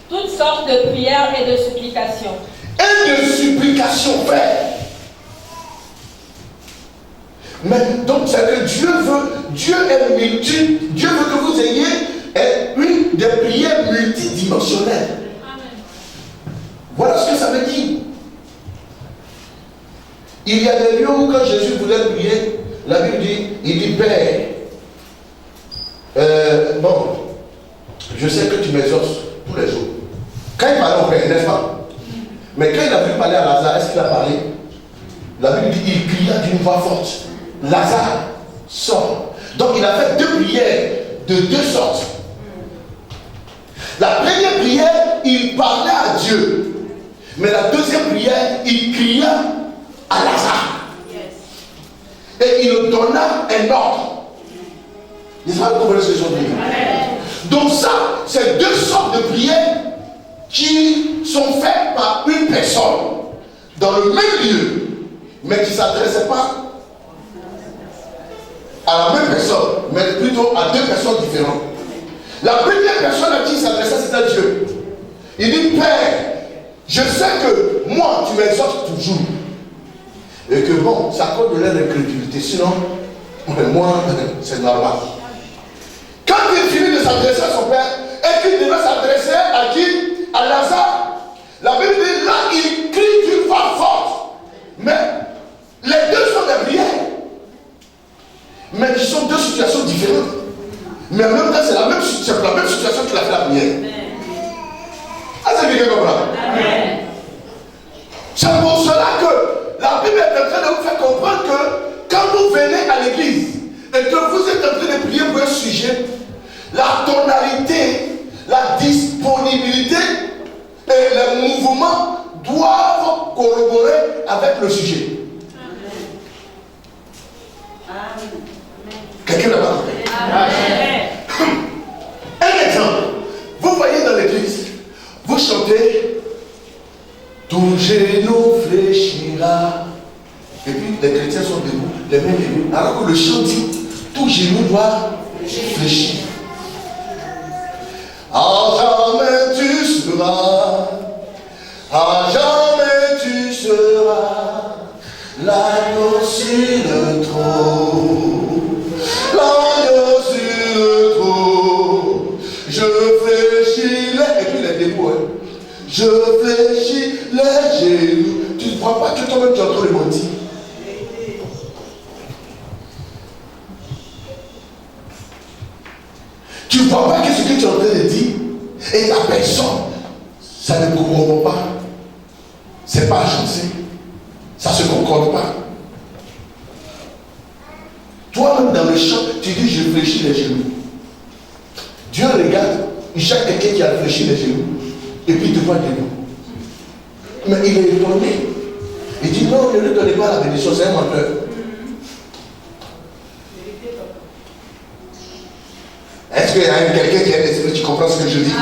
Toutes sortes de prières et de supplications. Et de supplications, frère. Mais donc c'est que Dieu est multiple. Dieu veut que vous ayez une des prières multidimensionnelles. Amen. Voilà ce que ça veut dire. Il y a des lieux où quand Jésus voulait prier, la Bible dit, il dit, Père, bon, je sais que tu m'exauces tous les jours. Quand il parlait au Père, n'est-ce pas? Mais quand il a vu parler à Lazare, est-ce qu'il a parlé? La Bible dit, il cria d'une voix forte. Lazare, sort. Donc il a fait deux prières de deux sortes. La première prière, il parlait à Dieu. Mais la deuxième prière, il cria à Lazare. Et il donna un ordre. N'est-ce pas, vous comprenez ce que je veux dire? Donc ça, c'est deux sortes de prières qui sont faites par une personne dans le même lieu, mais qui ne s'adressaient pas à la même personne. personnes, mais plutôt à deux personnes différentes. La première personne à qui il s'adressait, c'était Dieu. Il dit, Père, je sais que moi, tu m'exhortes toujours. Et que bon, ça cause de leur incrédulité. Sinon, moi, c'est normal. Quand il finit de s'adresser à son père, et qu'il devait s'adresser à qui? À Lazare. La Bible dit, là, il crie d'une voix forte. Mais les deux sont des prières. Mais qui sont deux situations différentes. Mais en même temps, c'est la même situation qu'il a fait la prière. Ah, c'est quelqu'un comprend? C'est pour cela que la Bible est en train de vous faire comprendre que quand vous venez à l'église et que vous êtes en train de prier pour un sujet, la tonalité, la disponibilité et le mouvement doivent corroborer avec le sujet. Quelqu'un n'a pas compris? Un exemple. Vous voyez dans l'église, vous chantez tout genou fléchira. Et puis les chrétiens sont debout, les mains debout. Alors que le chant dit, tout genou doit fléchir. À jamais tu seras, à jamais tu seras l'agneau sur le trône, l'agneau sur le trône. Je fléchis les, et puis les debout, hein. Je fléchis les genoux. Tu ne crois pas que toi-même tu es en train de mentir? Tu ne crois pas que ce que tu es en train de dire et ta personne, ça ne corrobore pas. C'est pas agencé. Ça ne se concorde pas. Toi-même dans le chant, tu dis je fléchis les genoux. Dieu regarde, il cherche quelqu'un qui a fléchi les genoux. Et puis il te voit debout. Mais il est étonné. Il dit non, ne lui donnez pas la bénédiction, c'est un menteur. Est-ce qu'il y a quelqu'un qui a un esprit, tu comprends ce que je dis?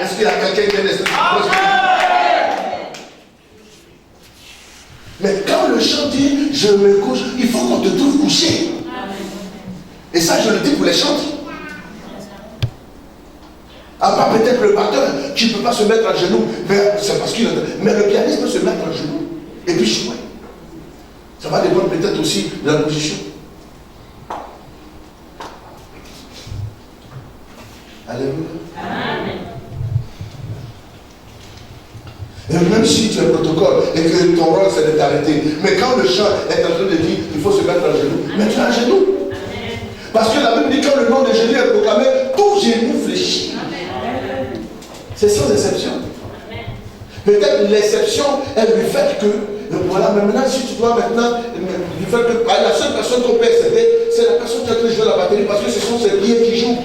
Est-ce qu'il y a quelqu'un qui a un esprit, tu comprends ce que je dis? Mais quand le chant dit je me couche, il faut qu'on te trouve couché. Et ça, je le dis pour les chants. À part peut-être le batteur qui ne peut pas se mettre à genoux, mais c'est parce qu'il mais le pianiste peut se mettre à genoux et puis jouer. Ça va dépendre peut-être aussi de la position. Alléluia. Et même si tu es protocole et que ton rôle c'est de t'arrêter, mais quand le chant est en train de dire il faut se mettre à genoux, mais tu es à genoux. Parce que la Bible dit quand le nom de Jésus est proclamé, tout genou fléchit. C'est sans exception. Peut-être l'exception est le fait que, voilà, mais maintenant, si tu dois maintenant, du fait que la seule personne qu'on peut excéder, c'est la personne qui a joué la batterie, parce que ce sont ses pieds qui jouent.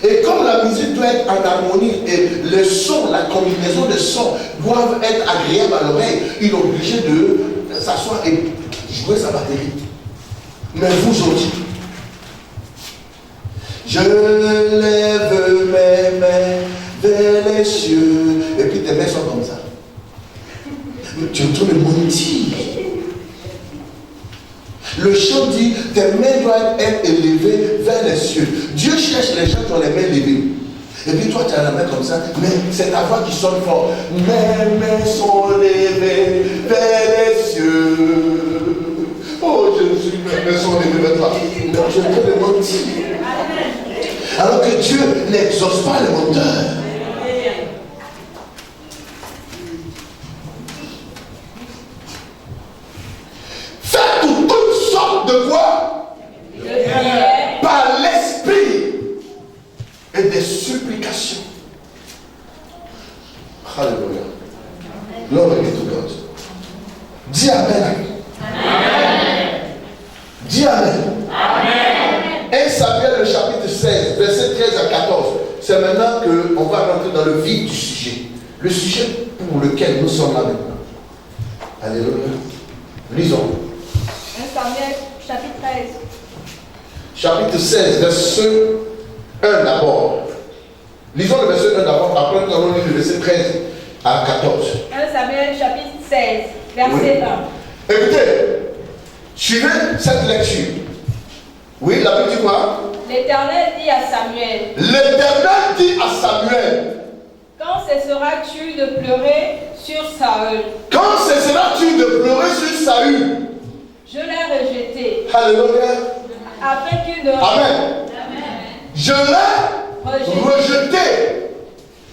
Et comme la musique doit être en harmonie et le son, la combinaison de sons doivent être agréables à l'oreille, il est obligé de s'asseoir et jouer sa batterie. Mais vous autres, je lève mes mains vers les cieux. Et puis tes mains sont comme ça. Tu es en train de mentir. Le chant dit, tes mains doivent être élevées vers les cieux. Dieu cherche les gens qui ont les mains levées. Et puis toi, tu as la main comme ça, mais c'est ta voix qui sonne fort. Mes mains sont levées vers les cieux. Oh Jésus, mes mains sont levées vers toi. Mais je peux le mentir. Alors que Dieu n'exauce pas les menteurs. Faites toutes sortes de quoi? Par l'esprit et des supplications. Alléluia. Glory be to God. Dis Amen. Dis Amen. Amen. 1 Samuel, le chapitre 16, verset 13 à 14. C'est maintenant qu'on va rentrer dans le vif du sujet. Le sujet pour lequel nous sommes là maintenant. Alléluia. Lisons. 1 Samuel, chapitre 13. Chapitre 16, verset 1 d'abord. Lisons le verset 1 d'abord, après nous allons lire le verset 13 à 14. 1 Samuel, chapitre 16, verset 1. Écoutez, Suivez cette lecture. Oui, la Bible dit quoi? L'Éternel dit à Samuel. L'Éternel dit à Samuel. Quand cesseras-tu de pleurer sur Saül? Quand cesseras-tu de pleurer sur Saül? Je l'ai rejeté. Alléluia. Afin qu'il ne... Amen. Je l'ai rejeté.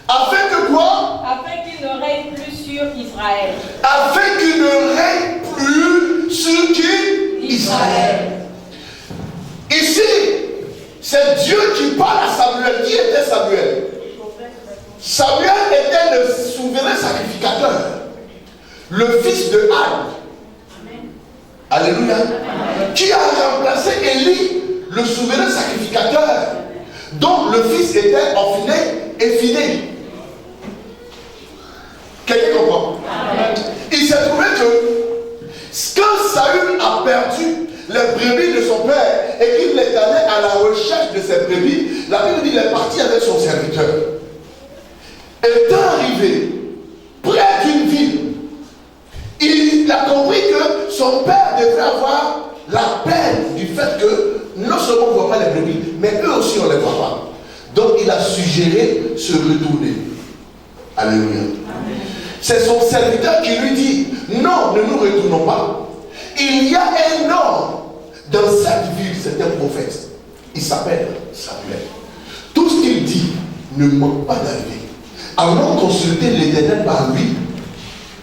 Afin que quoi? Afin qu'il ne règne plus sur Israël. Afin qu'il ne règne plus sur qui? Israël. Ici, c'est Dieu qui parle à Samuel. Qui était Samuel? Samuel était le souverain sacrificateur, le fils de Anne. Alléluia. Qui a remplacé Élie, le souverain sacrificateur, dont le fils était enfiné et fidèle. Quelqu'un comprend? Il s'est trouvé que quand Saül a perdu les brebis de son père et qu'il est allé à la recherche de ses brebis, la Bible dit qu'il est parti avec son serviteur. Étant arrivé près d'une ville, il a compris que son père devrait avoir la peine du fait que non seulement on ne voit pas les brebis, mais eux aussi on ne les voit pas. Donc il a suggéré se retourner. Alléluia. C'est son serviteur qui lui dit, non, ne nous retournons pas. Il y a un homme dans cette ville, c'est un prophète. Il s'appelle Samuel. Tout ce qu'il dit ne manque pas d'arriver. Allons consulter l'Éternel par lui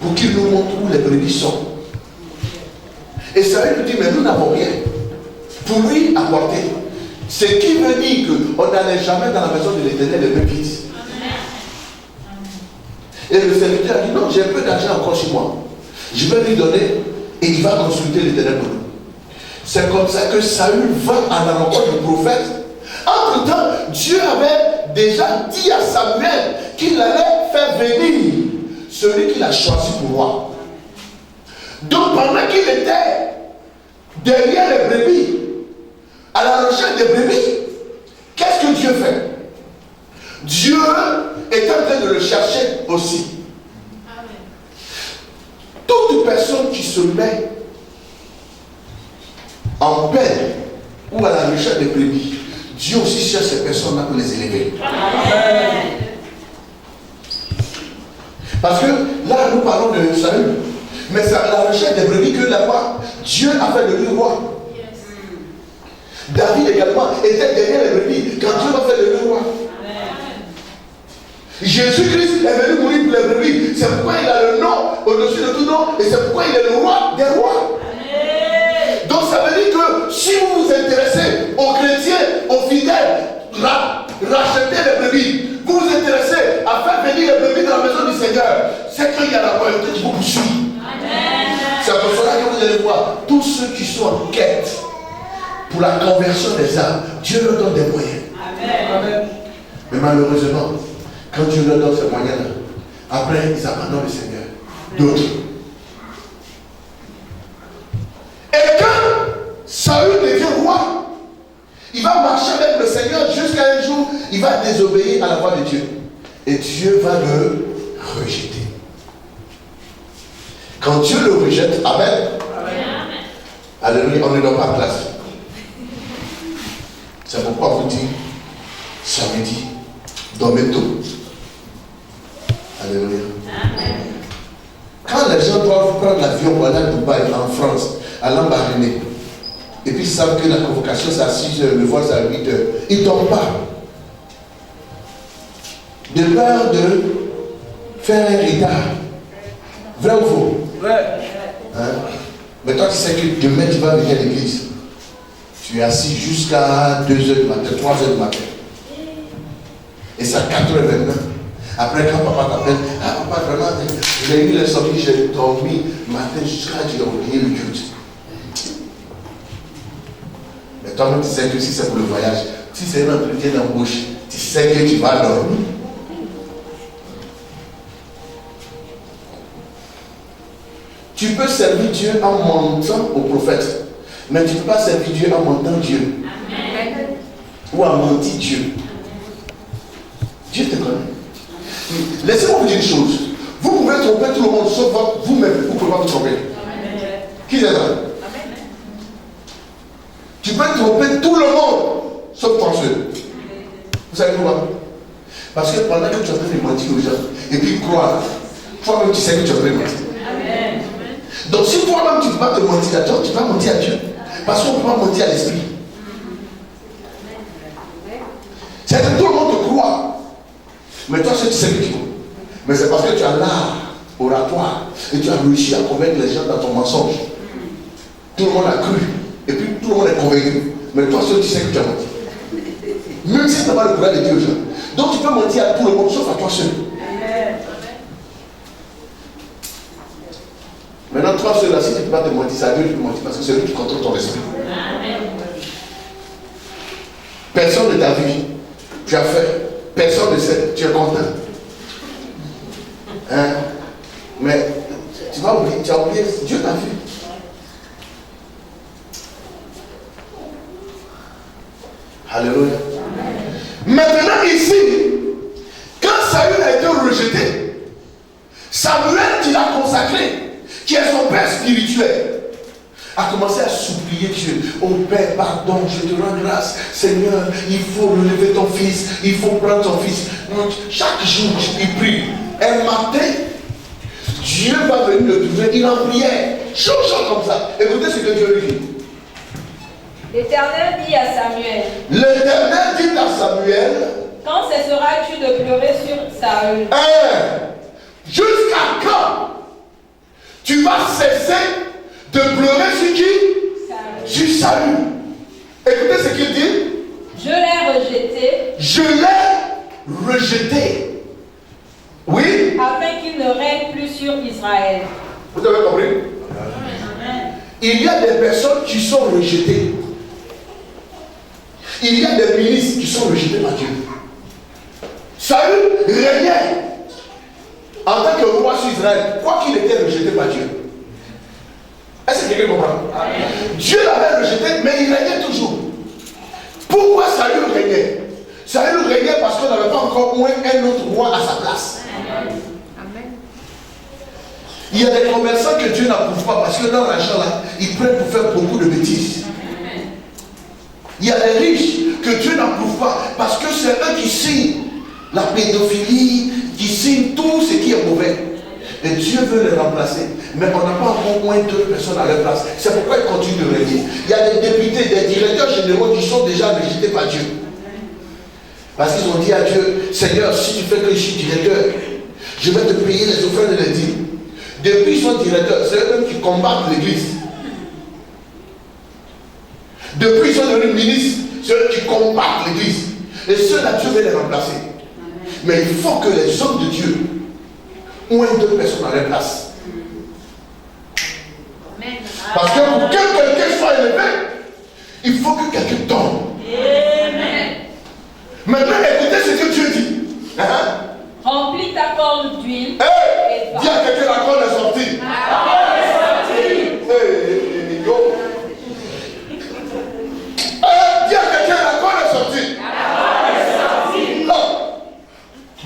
pour qu'il nous montre où les brebis sont. Et Samuel lui dit, mais nous n'avons rien pour lui apporter. Ce qui veut dire qu'on n'allait jamais dans la maison de l'Éternel les mains vides. Et le serviteur a dit, non, j'ai un peu d'argent encore chez moi. Je vais lui donner et il va consulter l'Éternel pour nous. C'est comme ça que Saül va à la rencontre du prophète. Entre-temps, Dieu avait déjà dit à Samuel qu'il allait faire venir celui qu'il a choisi pour roi. Donc pendant qu'il était derrière les brebis, à la recherche des brebis, qu'est-ce que Dieu fait? Dieu est en train de le chercher aussi. Amen. Toute personne qui se met en peine ou à la recherche des brebis, Dieu aussi cherche ces personnes-là pour les élever. Amen. Parce que là, nous parlons de Saül, mais c'est à la recherche des brebis que là-bas, Dieu a fait de lui roi. Yes. David également était derrière les brebis quand Dieu a fait de lui roi. Jésus-Christ est venu mourir pour les brebis. C'est pourquoi il a le nom au-dessus de tout nom. Et c'est pourquoi il est le roi des rois. Amen. Donc ça veut dire que si vous vous intéressez aux chrétiens, aux fidèles, rachetez les brebis. Vous vous intéressez à faire venir les brebis dans la maison du Seigneur. C'est qu'il y a la royauté qui vous poursuit. C'est pour cela que vous allez voir tous ceux qui sont en quête pour la conversion des âmes. Dieu leur donne des moyens. Amen. Mais malheureusement, quand Dieu leur donne ces moyens-là, après ils abandonnent le Seigneur. D'autres. Et quand Saül devient roi, il va marcher avec le Seigneur jusqu'à un jour, il va désobéir à la voix de Dieu. Et Dieu va le rejeter. Quand Dieu le rejette, amen. Alléluia, on ne donne pas place. C'est pourquoi vous dites, samedi, dormez tôt. Alléluia. Amen. Quand les gens doivent prendre l'avion pour aller à Dubaï, en France, à l'Ambaréné, et puis ils savent que la convocation c'est à 6 h, le vol c'est à 8 h, ils ne dorment pas. De peur de faire un retard. Vrai ou faux? Vrai. Hein? Mais toi tu sais que demain tu vas venir à l'église. Tu es assis jusqu'à 2 h du matin, 3 h du matin. Et c'est à 4 h maintenant. Après, quand papa t'appelle, ah papa, vraiment, j'ai eu l'insomnie, j'ai dormi matin jusqu'à j'ai oublié le culte. Mais toi-même, tu sais que si c'est pour le voyage, si c'est un entretien d'embauche, tu sais que tu vas dormir. Tu peux servir Dieu en mentant au prophète, mais tu ne peux pas servir Dieu en mentant Dieu. Amen. Ou en mentir Dieu. Dieu te connaît. Laissez-moi vous dire une chose. Vous pouvez tromper tout le monde sauf vous-même. Vous ne pouvez pas vous tromper. Amen. Qui est là? tromper tout le monde, sauf toi seul. Vous savez pourquoi? Parce que pendant que tu es en train de mentir aux gens, et puis croire, toi-même tu sais que tu es en train de mentir. Amen. Donc si toi-même tu ne peux pas te mentir à toi, tu vas mentir à Dieu. Parce qu'on ne peut pas mentir à l'esprit. C'est que tout le monde te croit. Mais toi seul tu sais que tu crois. Mais c'est parce que tu as l'art oratoire et tu as réussi à convaincre les gens dans ton mensonge. Tout le monde a cru. Et puis tout le monde est convaincu. Mais toi seul tu sais que tu as menti. Même si tu n'as pas le courage de dire aux gens. Donc tu peux mentir à tout le monde sauf à toi seul. Maintenant, toi seul là, si tu ne peux pas te mentir, c'est à Dieu que tu peux mentir parce que c'est lui qui contrôle ton esprit. Personne ne t'a vu. Tu as fait. Personne ne sait. Tu es content. Hein? Mais tu vas oublier, tu as oublié, Dieu t'a vu. Alléluia. Maintenant ici, quand Saül a été rejeté, Samuel qui l'a consacré, qui est son père spirituel, a commencé à supplier Dieu. Oh Père, pardon, je te rends grâce. Seigneur, il faut relever ton fils, il faut prendre ton fils. Chaque jour, il prie. Un matin, Dieu va venir le trouver, il en priait. Chaud comme ça. Écoutez ce que Dieu lui dit. L'Éternel dit à Samuel. L'Éternel dit à Samuel. Quand cesseras-tu de pleurer sur Saül? Jusqu'à quand tu vas cesser de pleurer sur qui? Sur Saül. Écoutez ce qu'il dit. Je l'ai rejeté. Je l'ai rejeté. Oui. Afin qu'il ne règne plus sur Israël. Vous avez compris? Il y a des personnes qui sont rejetées. Il y a des ministres qui sont rejetés par Dieu. Saül régnait en tant que roi sur Israël, quoi qu'il était rejeté par Dieu. Est-ce que quelqu'un comprend? Dieu l'avait rejeté, mais il régnait toujours. Pourquoi Saül régnait? Saül régnait parce qu'on n'avait pas encore moins un autre roi à sa place. Amen. Il y a des commerçants que Dieu n'approuve pas parce que dans l'argent là, ils prennent pour faire beaucoup de bêtises. Il y a des riches que Dieu n'approuve pas parce que c'est eux qui signent la pédophilie, qui signent tout ce qui est mauvais. Et Dieu veut les remplacer. Mais on n'a pas encore moins deux personnes à leur place. C'est pourquoi ils continuent de régner. Il y a des députés, des directeurs généraux qui sont déjà rejetés par Dieu. Parce qu'ils ont dit à Dieu, Seigneur, si tu fais que je suis directeur, je vais te payer les offrandes et les dîmes. Depuis qu'ils sont directeurs, c'est eux qui combattent l'église. Depuis qu'ils sont devenus ministres, c'est eux qui combattent l'église. Et ceux-là, Dieu veut les remplacer. Mais il faut que les hommes de Dieu ont deux personnes à leur place. Parce que pour que quelqu'un soit élevé, il faut que quelqu'un tombe. Maintenant, écoutez ce que Dieu dit. Remplis ta corne d'huile. Dis à quelqu'un, la corne est sortie. La corne est sortie. Dis à quelqu'un, la corne est sortie. La corne est sortie. Non.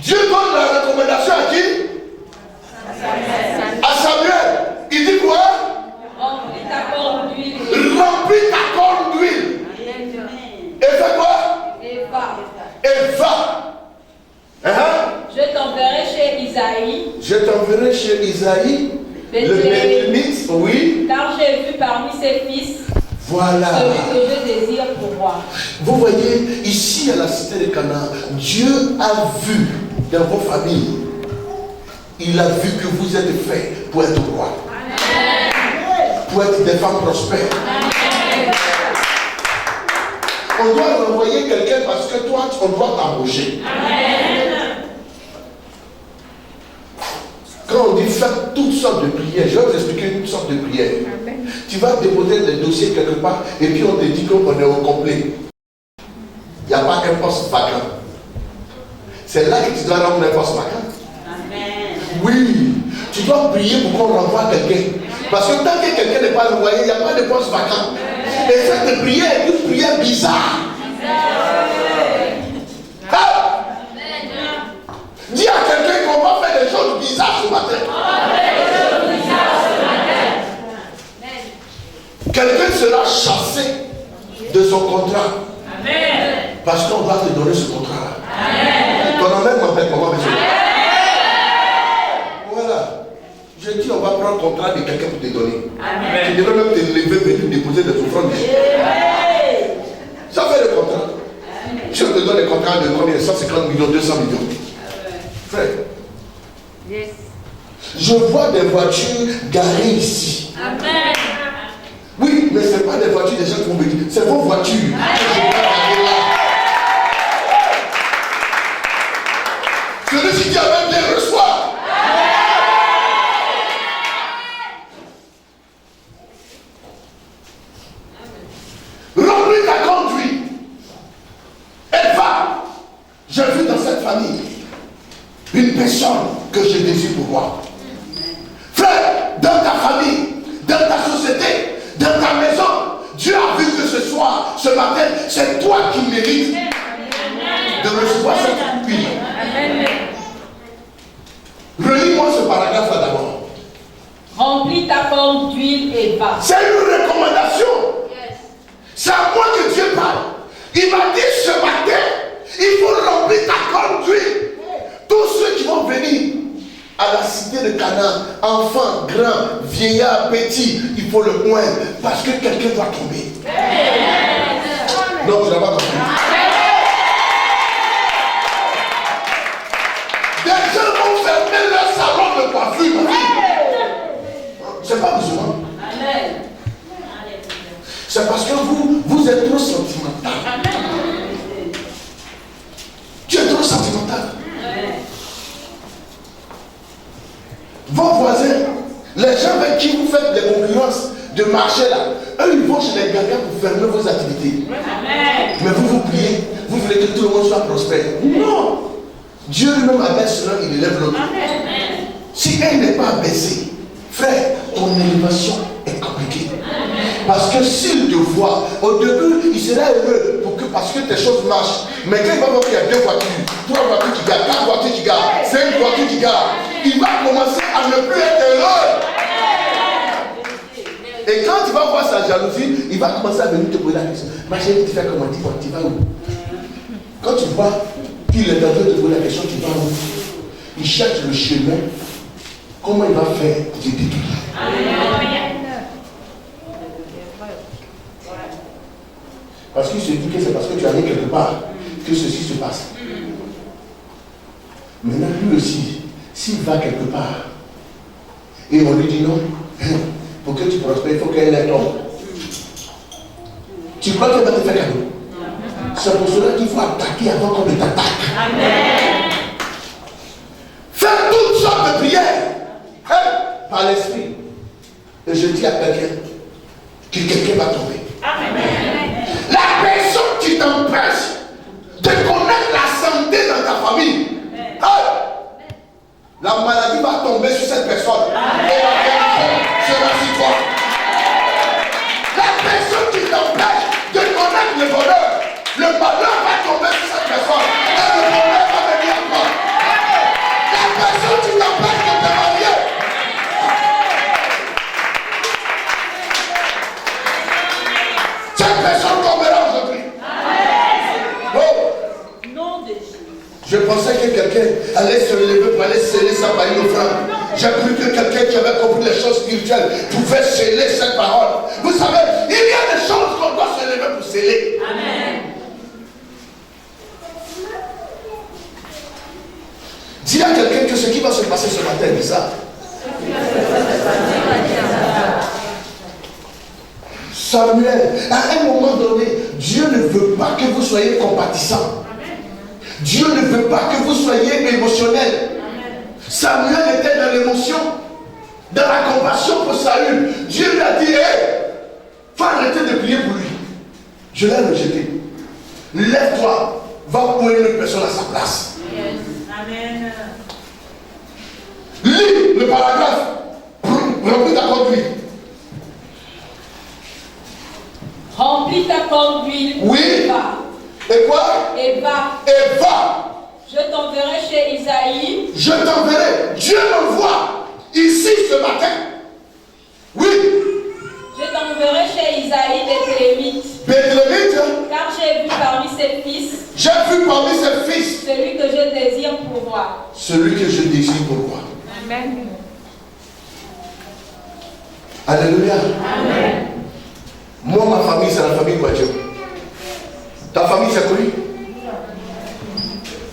Dieu donne la recommandation à qui? À Samuel. Il dit quoi? Remplis ta corne d'huile. Remplis ta corne d'huile. Et fais quoi? Et va. Et va. Je t'enverrai chez Isaïe. Je t'enverrai chez Isaïe. Le Béthlite, oui. Car j'ai vu parmi ses fils. Voilà. Celui que je désire pour moi. Vous voyez, ici à la cité de Canaan, Dieu a vu dans vos familles. Il a vu que vous êtes faits pour être roi. Pour être des femmes prospères. On doit envoyer quelqu'un parce que toi, on doit t'embaucher. Quand on dit faire toutes sortes de prières, je vais vous expliquer une sorte de prière. Tu vas déposer des dossiers quelque part et puis on te dit qu'on est au complet. Il n'y a pas un poste vacant. C'est là que tu dois rendre un poste vacant. Oui, tu dois prier pour qu'on renvoie quelqu'un. Parce que tant que quelqu'un n'est pas envoyé, il n'y a pas de poste vacant. Et cette prière est une prière bizarre. Dis à quelqu'un qu'on va faire des choses bizarres ce matin. Quelqu'un sera chassé de son contrat. Amen. Parce qu'on va te donner ce contrat. Amen. Ton amen m'appelle comment, monsieur? Voilà. Je dis, on va prendre le contrat de quelqu'un pour te donner. Amen. Tu devrais même te lever, venir déposer des offrandes. Ça fait le contrat. Si on te donne le contrat de combien? 150 millions, 200 millions. Frère. Yes. Je vois des voitures garées ici. Amen. Oui, mais ce n'est pas des voitures des gens qui vont venir. C'est vos voitures. Que je vois garer là. Celui qui avait bien reçoit. Remplis ta conduite. Elle va. J'ai vu dans cette famille une personne que je désire pour moi. Frère, dans ta famille, dans ta société, dans ta maison, Dieu a vu que ce soir, ce matin, c'est toi qui mérites de recevoir cette huile. Relis-moi ce paragraphe-là d'abord. Remplis ta corne d'huile et va. C'est une recommandation. C'est à moi que Dieu parle. Il m'a dit ce matin, il faut remplir ta corne d'huile. Tous ceux qui vont venir à la cité de Canaan, enfants, grands, vieillards, petits, il faut le moindre parce que quelqu'un doit tomber. Non, tu n'as pas compris. Des gens vont fermer leur salon de coiffure. C'est pas besoin. C'est parce que vous êtes trop sentimental. Tu es trop sentimental. Vos voisins, les gens avec qui vous faites des concurrences de marché là, eux ils vont chez les gardiens pour fermer vos activités. Amen. Mais vous priez, vous voulez que tout le monde soit prospère. Non. Dieu lui-même abaisse l'un, il élève l'autre. Si elle n'est pas abaissée, frère, ton élévation est compliquée. Parce que s'il te voit, au début, il sera heureux parce que tes choses marchent. Mais quand il va voir qu'il y a 2 voitures, 3 voitures qui garent, 4 voitures qui garent, 5 voitures qui garent, il va commencer à ne plus être heureux. Et quand il va voir sa jalousie, il va commencer à venir te poser la question. Ma chérie, tu fais comment? Tu vas où? Quand tu vois qu'il est en train de te poser la question, tu vas où? Il cherche le chemin. Comment il va faire pour te détruire? Parce qu'il se dit que c'est parce que tu allais quelque part que ceci se passe. Maintenant, lui aussi, s'il va quelque part et on lui dit non, pour que tu prospères, il faut qu'elle ait tombe. Tu crois qu'elle va te faire cadeau? C'est pour cela qu'il faut attaquer avant qu'on ne t'attaque. Amen. Faire toutes sortes de prières par l'esprit. Et je dis à quelqu'un que quelqu'un va tomber. Amen. La personne qui t'empêche de connaître la santé dans ta famille, la maladie va tomber sur cette personne. Amen. Et la guérison sera sur toi. La personne qui t'empêche de connaître le bonheur, le malheur va tomber sur cette personne. Et le bonheur va venir à toi. La personne qui t'empêche de te marier, cette personne tombera aujourd'hui. Oh. Je pensais que quelqu'un allait se lever pour aller sceller sa par une offrande. J'ai cru que quelqu'un qui avait compris les choses spirituelles pouvait sceller cette parole. Vous savez, il y a des choses qu'on doit se lever pour sceller. Amen. Dis à quelqu'un que ce qui va se passer ce matin est bizarre. Samuel, à un moment donné, Dieu ne veut pas que vous soyez compatissant. Dieu ne veut pas que vous soyez émotionnel. Samuel était dans l'émotion, dans la compassion pour Saül. Dieu lui a dit, faut arrêter de prier pour lui. Je l'ai rejeté. Lève-toi, va pour une autre personne à sa place. Amen. Lis le paragraphe. Remplis ta conduite. Remplis ta corne d'huile. Oui. Et va. Et quoi? Et va. Et va. Je t'enverrai chez Isaïe. Je t'enverrai. Dieu m'envoie ici ce matin. Oui. Je t'enverrai chez Isaïe des Télémites. Bethléem. J'ai vu parmi ses fils celui que je désire pour voir. celui que je désire pour moi. Amen. Alléluia. Amen. Moi, ma famille, c'est la famille Guadio. Ta famille, c'est qui?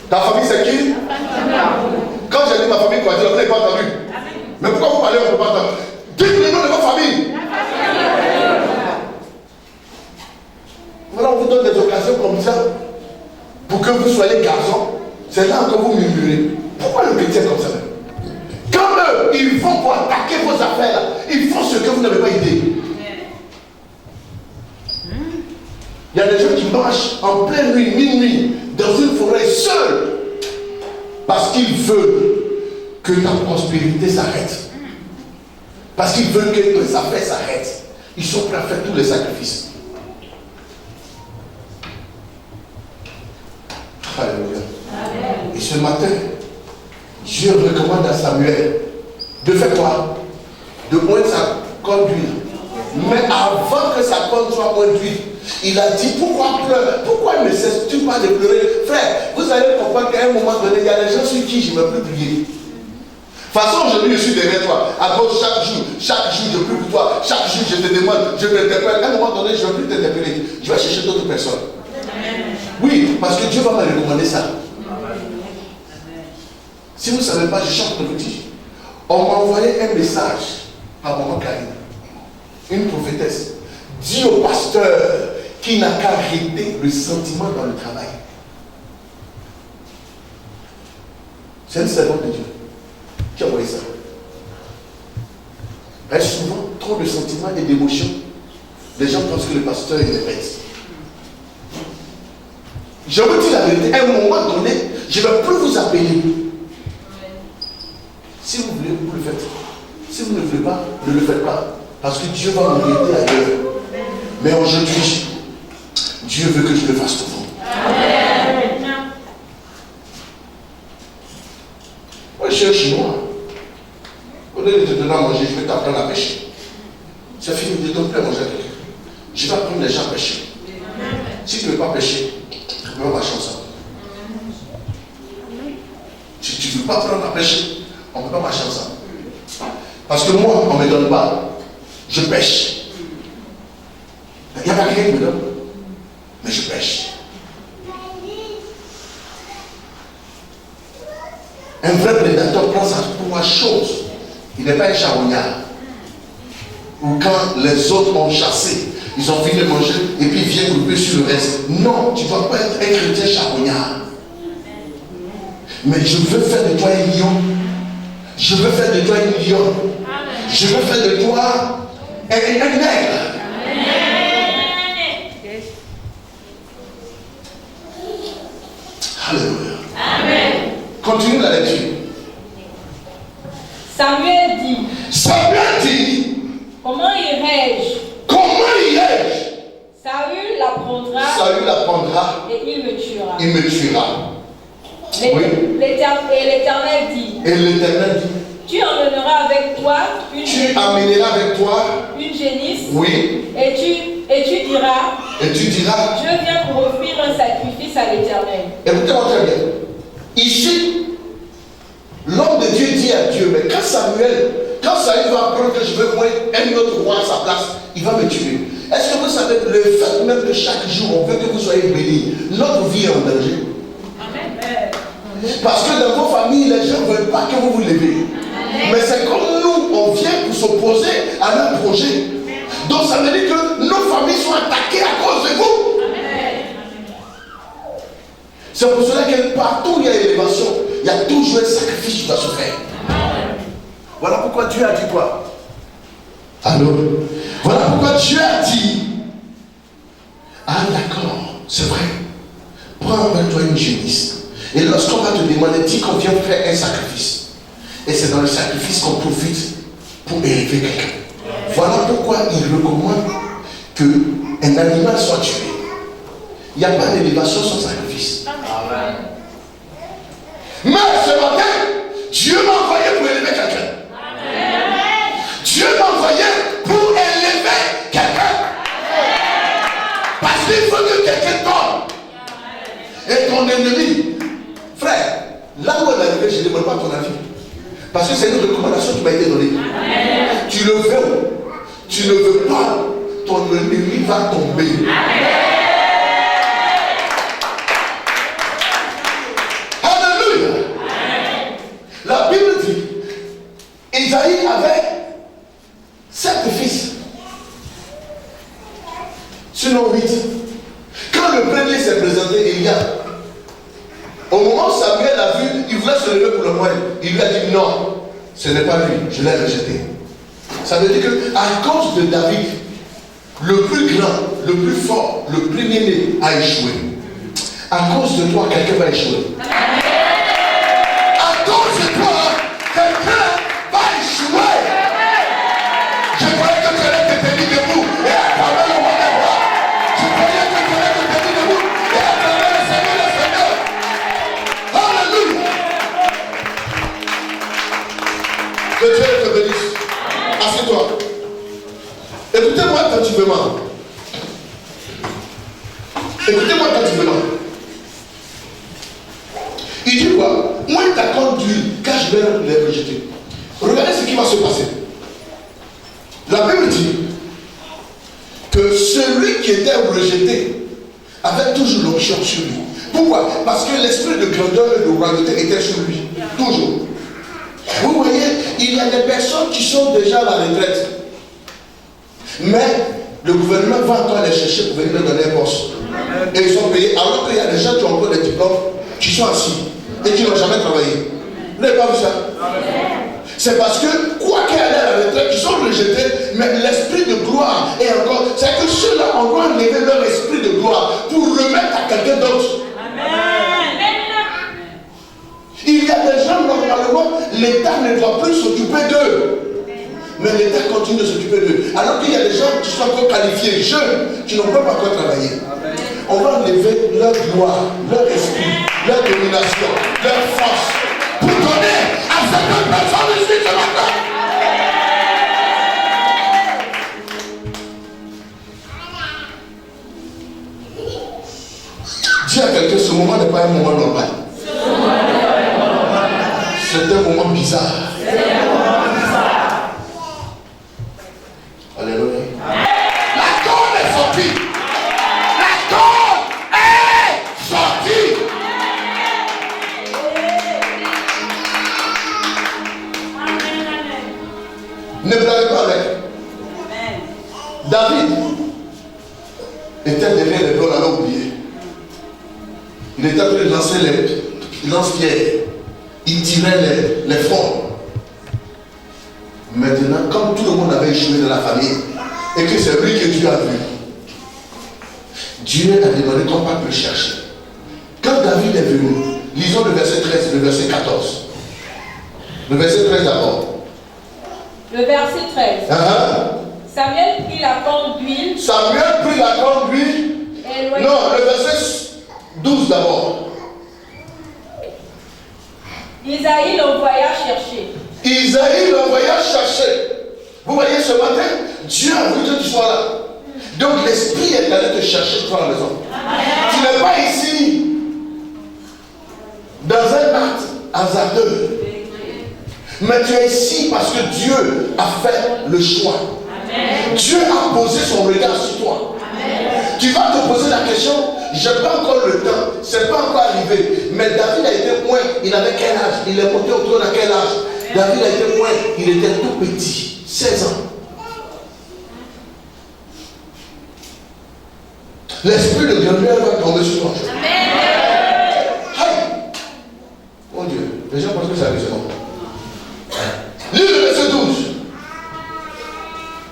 Ta famille, c'est qui? Quand j'ai dit ma famille Guadio, vous n'avez pas entendu. Mais pourquoi vous parlez, on ne peut pas entendre? Dites le nom de votre famille. Voilà, on vous donne des occasions comme ça pour que vous soyez garçons. C'est là que vous murmurez. Pourquoi le chrétien comme ça? Quand eux, ils vont pour attaquer vos affaires, ils font ce que vous n'avez pas idée. Il y a des gens qui marchent en pleine nuit, minuit, dans une forêt seule, parce qu'ils veulent que ta prospérité s'arrête. Parce qu'ils veulent que tes affaires s'arrêtent. Ils sont prêts à faire tous les sacrifices. Alléluia. Et ce matin, Dieu recommande à Samuel de faire quoi? De poindre sa colle d'huile. Mais avant que sa colle soit pointe d'huile, il a dit, pourquoi pleurer? Pourquoi ne cesses-tu pas de pleurer? Frère, vous allez comprendre qu'à un moment donné, il y a des gens sur qui je ne veux plus prier. De toute façon, aujourd'hui, je suis derrière toi. À cause chaque jour, je prie pour toi. Chaque jour, je te demande, je t'interpelle. À un moment donné, je ne veux plus t'interpeller. Je vais chercher d'autres personnes. Oui, parce que Dieu va me recommander ça. Si vous ne savez pas, je chante de vous dire. On m'a envoyé un message par maman Karine, une prophétesse. Dis au pasteur qui n'a qu'à arrêter le sentiment dans le travail. C'est une servante de Dieu qui a envoyé ça. Et souvent, trop de sentiments et d'émotions. Les gens pensent que le pasteur est bête. Je vous dis la vérité, à un moment donné, je ne vais plus vous appeler. Si vous voulez, vous le faites. Si vous ne voulez pas, ne le faites pas. Parce que Dieu va m'orienter ailleurs. Mais aujourd'hui, Dieu veut que je le fasse souvent. Moi, je suis un Chinois. Au lieu de te donner à manger, je vais t'apprendre à pêcher. C'est fini, je ne donne plus à manger à quelqu'un. Je vais apprendre les gens à pêcher. Si tu ne veux pas pêcher, on va marcher ensemble. Si tu ne veux pas apprendre à pêcher, on ne peut pas marcher ensemble. Parce que moi, on ne me donne pas. Je pêche. Il n'y a pas quelqu'un qui me donne. Mais je pêche. Un vrai prédateur prend sa proie chose. Il n'est pas un charognard. Ou quand les autres ont chassé, ils ont fini de manger et puis ils viennent couper sur le reste. Non, tu ne dois pas être un chrétien charognard. Mais je veux faire de toi un lion. Je veux faire de toi une lion. Je veux faire de toi un nègre. Alléluia. Amen. Continue la lecture. Samuel dit, comment irai-je? Saül l'apprendra et il me tuera. L'Éternel dit, tu emmèneras avec toi une génisse. Oui. Et tu diras, je viens pour offrir un sacrifice à l'Éternel. Écoutez-moi très bien. Ici, l'homme de Dieu dit à Dieu, mais quand Saül va apprendre que je veux voir un autre roi à sa place, il va me tuer. Est-ce que vous savez le fait même que chaque jour on veut que vous soyez bénis, notre vie est en danger? Amen. Parce que dans vos familles, les gens ne veulent pas que vous vous levez. Mais c'est comme nous, on vient pour s'opposer à leur projet. Donc ça veut dire que nos familles sont attaquées à cause de vous. C'est pour cela que partout où il y a élévation, il y a toujours un sacrifice qui doit se faire. Voilà pourquoi Dieu a dit quoi? Allô? Voilà pourquoi Dieu a dit, ah d'accord, c'est vrai, prends avec toi une génisse. Et lorsqu'on va te demander, dis qu'on vient faire un sacrifice. Et c'est dans le sacrifice qu'on profite pour élever quelqu'un. Voilà pourquoi il recommande qu'un animal soit tué. Il n'y a pas d'élévation sans sacrifice. Amen. Mais ce matin, Dieu m'a envoyé pour élever quelqu'un. Amen. Dieu m'a envoyé pour élever quelqu'un. Parce qu'il faut que quelqu'un tombe. Et ton ennemi, frère, là où on est arrivé, je ne demande pas ton avis. Parce que c'est une recommandation qui m'a été donnée. Amen. Tu le veux, tu ne veux pas, ton ennemi va tomber. Amen. Alléluia. Amen. La Bible dit, Isaïe avait 7 fils. Sinon 8. Quand le premier s'est présenté, Élia, au moment où Samuel a vu, il voulait se lever pour le moindre. Il lui a dit non, ce n'est pas lui, je l'ai rejeté. Ça veut dire qu'à cause de David, le plus grand, le plus fort, le premier-né a échoué. À cause de toi, quelqu'un va échouer. À cause de toi, quelqu'un va échouer. Je croyais que tu allais te tenir debout et acclamer le roi des rois. Je croyais que tu allais te tenir debout et acclamer le Seigneur des Seigneurs. Alléluia. Que Dieu te bénisse. Assieds-toi. Écoutez-moi attentivement. Écoutez-moi attentivement. Il dit quoi? Moi, il t'accorde d'huile, car je vais les rejeter. Regardez ce qui va se passer. La Bible dit que celui qui était rejeté avait toujours l'onction sur lui. Pourquoi? Parce que l'esprit de grandeur et de royauté était sur lui. Toujours. Vous voyez, il y a des personnes qui sont déjà à la retraite. Mais le gouvernement va encore les chercher pour venir leur donner un poste. Et ils sont payés. Alors qu'il y a des gens qui ont encore des diplômes, qui sont assis et qui n'ont jamais travaillé. Vous n'avez pas vu ça? C'est parce que, quoi qu'il y ait à la retraite, ils sont rejetés, mais l'esprit de gloire est encore. C'est que ceux-là, on doit enlever leur esprit de gloire pour remettre à quelqu'un d'autre. Il y a des gens, normalement, l'État ne doit plus s'occuper d'eux. Mais l'État continue de s'occuper d'eux. Alors qu'il y a des gens qui sont encore qualifiés, jeunes, qui n'ont pas encore travaillé. On va enlever leur gloire, leur esprit, leur domination, leur force, pour donner à certaines personnes ici ce matin. Dis à quelqu'un, ce moment n'est pas un moment normal. C'est un moment bizarre. Alléluia. La corde est sortie. La corde est sortie. Ne blaguez pas avec. David était derrière les blancs, on l'avait oublié. Il était en train de lancer les lance-pierres. Il tirait les fronts. Maintenant, comme tout le monde avait échoué de la famille, et que c'est lui que Dieu a vu, Dieu a demandé qu'on parte le chercher. Quand David est venu, lisons le verset 13, le verset 14. Le verset 13 d'abord. Le verset 13. Samuel prit la corne d'huile. Samuel prit la corne d'huile. Non, le verset 12 d'abord. Isaïe l'envoya chercher. Isaïe l'envoya chercher. Vous voyez ce matin, Dieu a voulu que tu sois là. Donc l'esprit est allé te chercher toi à la maison. Tu n'es pas ici dans un acte hasardeux. Mais tu es ici parce que Dieu a fait le choix. Amen. Dieu a posé son regard sur toi. Amen. Tu vas te poser la question, je n'ai pas encore le temps, c'est pas encore arrivé. Mais David a été moins, il avait quel âge? Il est monté au trône à quel âge? David a été moins, il était tout petit, 16 ans. L'esprit de grandeur va tomber sur toi. Amen. Mon Dieu, les gens pensent que c'est amusant. Lis le verset 12.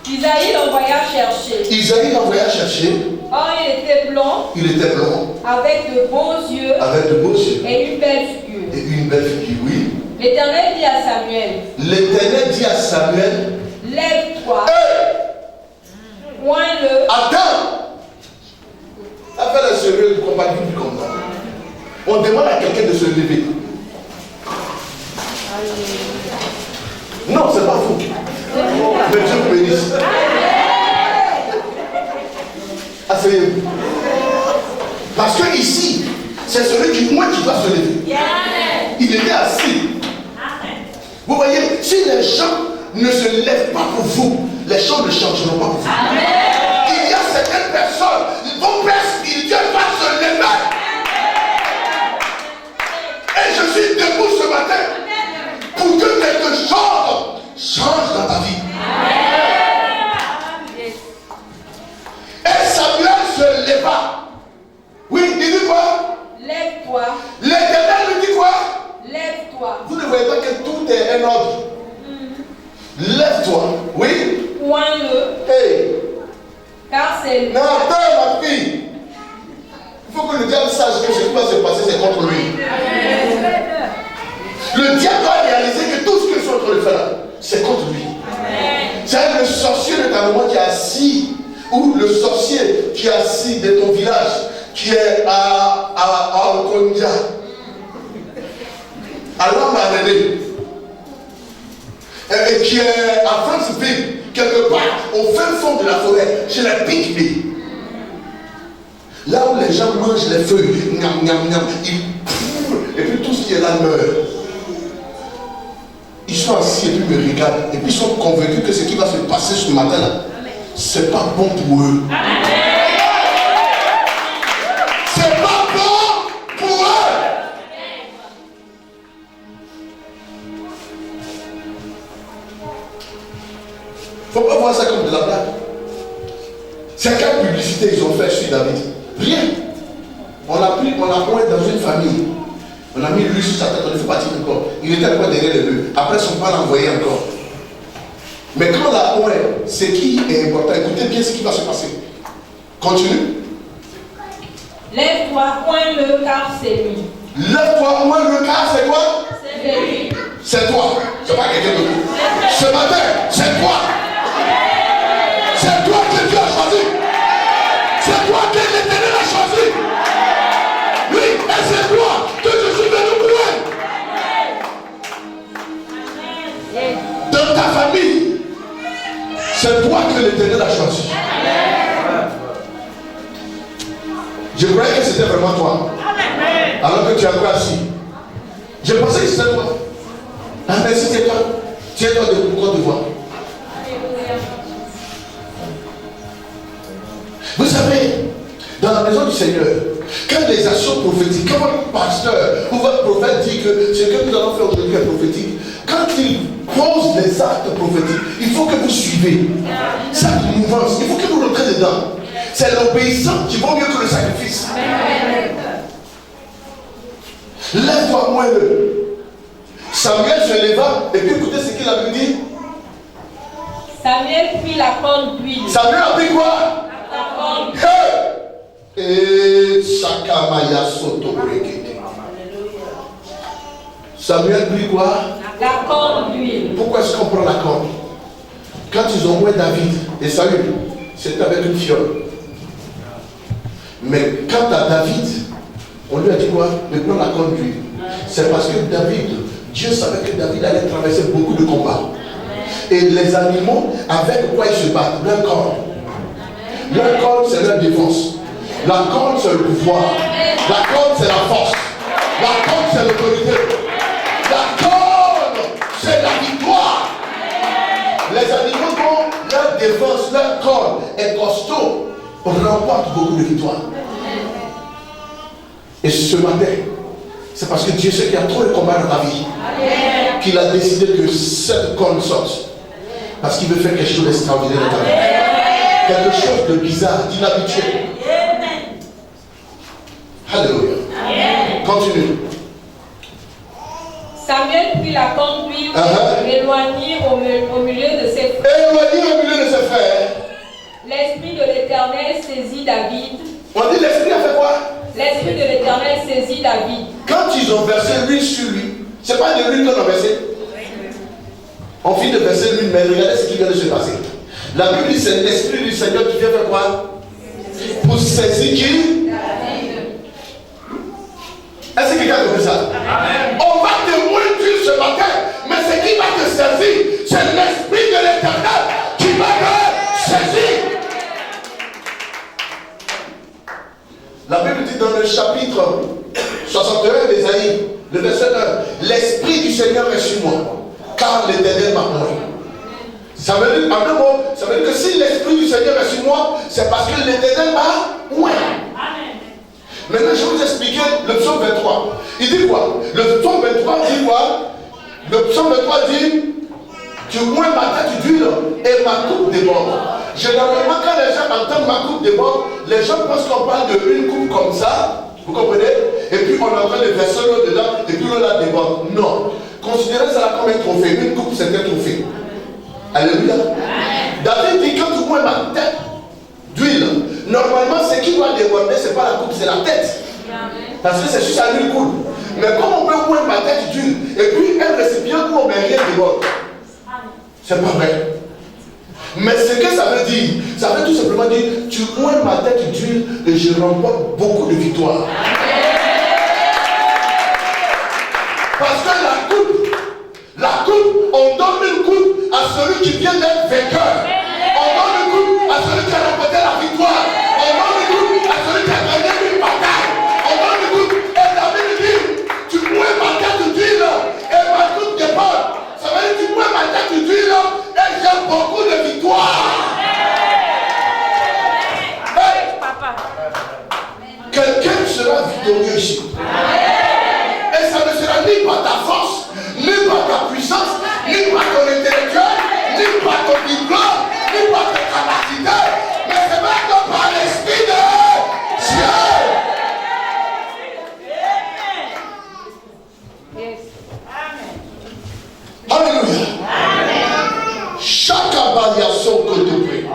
Isaïe l'envoya chercher. Isaïe l'envoya chercher. Or, il était blond. Il était blond. Avec de beaux yeux. Avec de beaux yeux. Et une belle figure. Et une belle figure, oui. L'Éternel dit à Samuel. L'Éternel dit à Samuel. Lève-toi. Hey! Poins-le. Attends. Appelle un sérieux de compagnie du combat. On demande à quelqu'un de se lever. Non, c'est pas faux. Mais Dieu vous bénisse. Asseyez-vous. Parce que ici, c'est celui qui doit se lever. Il était assis. Vous voyez, si les gens ne se lèvent pas pour vous, les choses ne changeront pas pour vous. Il y a certaines personnes, vos pères spirituels doivent se lever. Et je suis debout ce matin pour que quelque chose change dans ta vie. Et Samuel se leva. Oui, il dit quoi? Lève-toi. L'Éternel lui dit quoi? Lève-toi. Vous ne voyez pas que tout est un ordre. Lève-toi. Oui. Point-le. Hey. Car c'est lui. Non, attends ma fille. Il faut que le diable sache que ce qui va se passer, c'est contre lui. Le diable doit réaliser que tout ce qu'ils sont en train de faire là, c'est contre lui. C'est le sorcier notamment qui est assis, ou le sorcier qui est assis de ton village, qui est à Okondia, à Lambaréné, et qui est à Franceville, quelque part, au fin fond de la forêt, chez la Pygmée. Là où les gens mangent les feuilles, et puis tout ce qui est là meurt. Ils sont assis et puis me regardent, et puis ils sont convaincus que ce qui va se passer ce matin-là, c'est pas bon pour eux. C'est pas bon pour eux. Faut pas voir ça comme de la blague. C'est quelle publicité ils ont fait sur David? Rien. On l'a pris dans une famille. On a mis lui sur sa tête, on ne fait pas tirer encore. Il était quoi derrière les deux. Après son père l'a envoyé encore. Mais quand la point, c'est qui est important. Écoutez bien ce qui va se passer. Continue. Lève-toi, point-le, car c'est lui. Lève-toi, moins le cas, c'est quoi? C'est lui. C'est toi. C'est pas quelqu'un d'autre. Ce matin, c'est toi. C'est toi que Dieu a choisi. C'est toi que l'Éternel a choisi. Oui, et c'est toi que je suis venu pour. Dans ta famille, c'est toi que l'Éternel a choisi. Je croyais que c'était vraiment toi. Alors que tu as quoi assis. Je pensais que c'était toi. Ah, mais si c'est toi, tiens-toi de Côte d'Ivoire. Vous savez, dans la maison du Seigneur, quand les actions prophétiques, quand votre pasteur ou votre prophète dit que ce que nous allons faire aujourd'hui est prophétique, quand il pose les actes prophétiques, il faut que vous suivez cette mouvance, il faut que vous rentrez dedans. C'est l'obéissance qui vaut mieux que le sacrifice. Lève-toi, moins-le. Samuel se leva et puis écoutez ce qu'il a lui dit. Samuel prit la corne d'huile. Samuel a pris quoi? La corne. Et Sakamaya Soto. Samuel prit quoi? La corne d'huile. Pourquoi est-ce qu'on prend la corne? Quand ils ont oué David et Saül, c'était avec une fiole. Mais quant à David, on lui a dit quoi? De prendre la corne d'huile. C'est parce que David, Dieu savait que David allait traverser beaucoup de combats. Et les animaux, avec quoi ils se battent? Leur corne. Leur corne, c'est leur défense. La corne, c'est le pouvoir. La corne, c'est la force. La corne, c'est l'autorité. La corne, c'est la victoire. Les animaux dont leur défense, leur corne est costaud, remportent beaucoup de victoires. Et ce matin, c'est parce que Dieu sait qu'il y a trop de combats dans ta vie qu'il a décidé que cette corne sorte. Parce qu'il veut faire quelque chose d'extraordinaire dans ta vie. Quelque chose de bizarre, d'inhabituel. Alléluia. Continue. Samuel prit la corne d'huile et éloignit au milieu de ses frères. Éloigné au milieu de ses frères. L'esprit de l'Éternel saisit David. On dit l'esprit a fait quoi? L'esprit de l'Éternel saisit David. Quand ils ont versé l'huile sur lui, c'est pas de l'huile qu'on a versé. On finit de verser l'huile, mais regardez ce qui vient de se passer. La Bible dit c'est l'esprit du Seigneur qui vient faire quoi? Pour saisir qui? Est-ce que quelqu'un a compris ça? Amen. On va te mourir ce matin, mais ce qui va te saisir, c'est l'esprit de l'Éternel qui va te saisir. La Bible dit dans le chapitre 61 d'Ésaïe, le verset 1. L'Esprit du Seigneur est sur moi, car l'Éternel m'a oint. Ça veut dire, en un mot, ça veut dire que si l'Esprit du Seigneur est sur moi, c'est parce que l'Éternel m'a oint. Maintenant, je vais vous expliquer le psaume 23. Il dit quoi? Le psaume 23 dit quoi? Le psaume 23 dit, tu oins ma tête d'huile et ma coupe déborde. Généralement, quand les gens entendent ma coupe déborde, les gens pensent qu'on parle d'une coupe comme ça, vous comprenez? Et puis on entend les versets dedans, et puis on la déborde. Non. Considérez ça comme un trophée. Une coupe, c'est un trophée. Alléluia. David dit, quand tu oins ma tête d'huile, normalement, ce qui doit déborder, ce n'est pas la coupe, c'est la tête. Parce que c'est juste à l'huile coule. Mais comme on peut oindre ma tête d'huile, et puis un récipient où on met rien déborde, c'est pas vrai. Mais ce que ça veut dire, ça veut tout simplement dire, tu oins ma tête d'huile et je remporte beaucoup de victoires. Parce que la coupe, on donne une coupe à celui qui vient d'être vainqueur. On donne une coupe à celui qui a remporté la victoire. On donne une coupe à celui qui a gagné une bataille. On donne une coupe, et David dit, tu oins ma tête d'huile et ma coupe déborde. Ça veut dire, tu oins ma tête d'huile et j'ai beaucoup de victoires. Hey, papa. Quelqu'un sera victorieux ici. Et ça ne sera ni par ta force, ni par ta puissance, ni par ton intellectuel, ni par ton diplôme, ni par ta capacité, mais c'est même par l'Esprit de Dieu. Alléluia. Chaque avaliation que tu pries,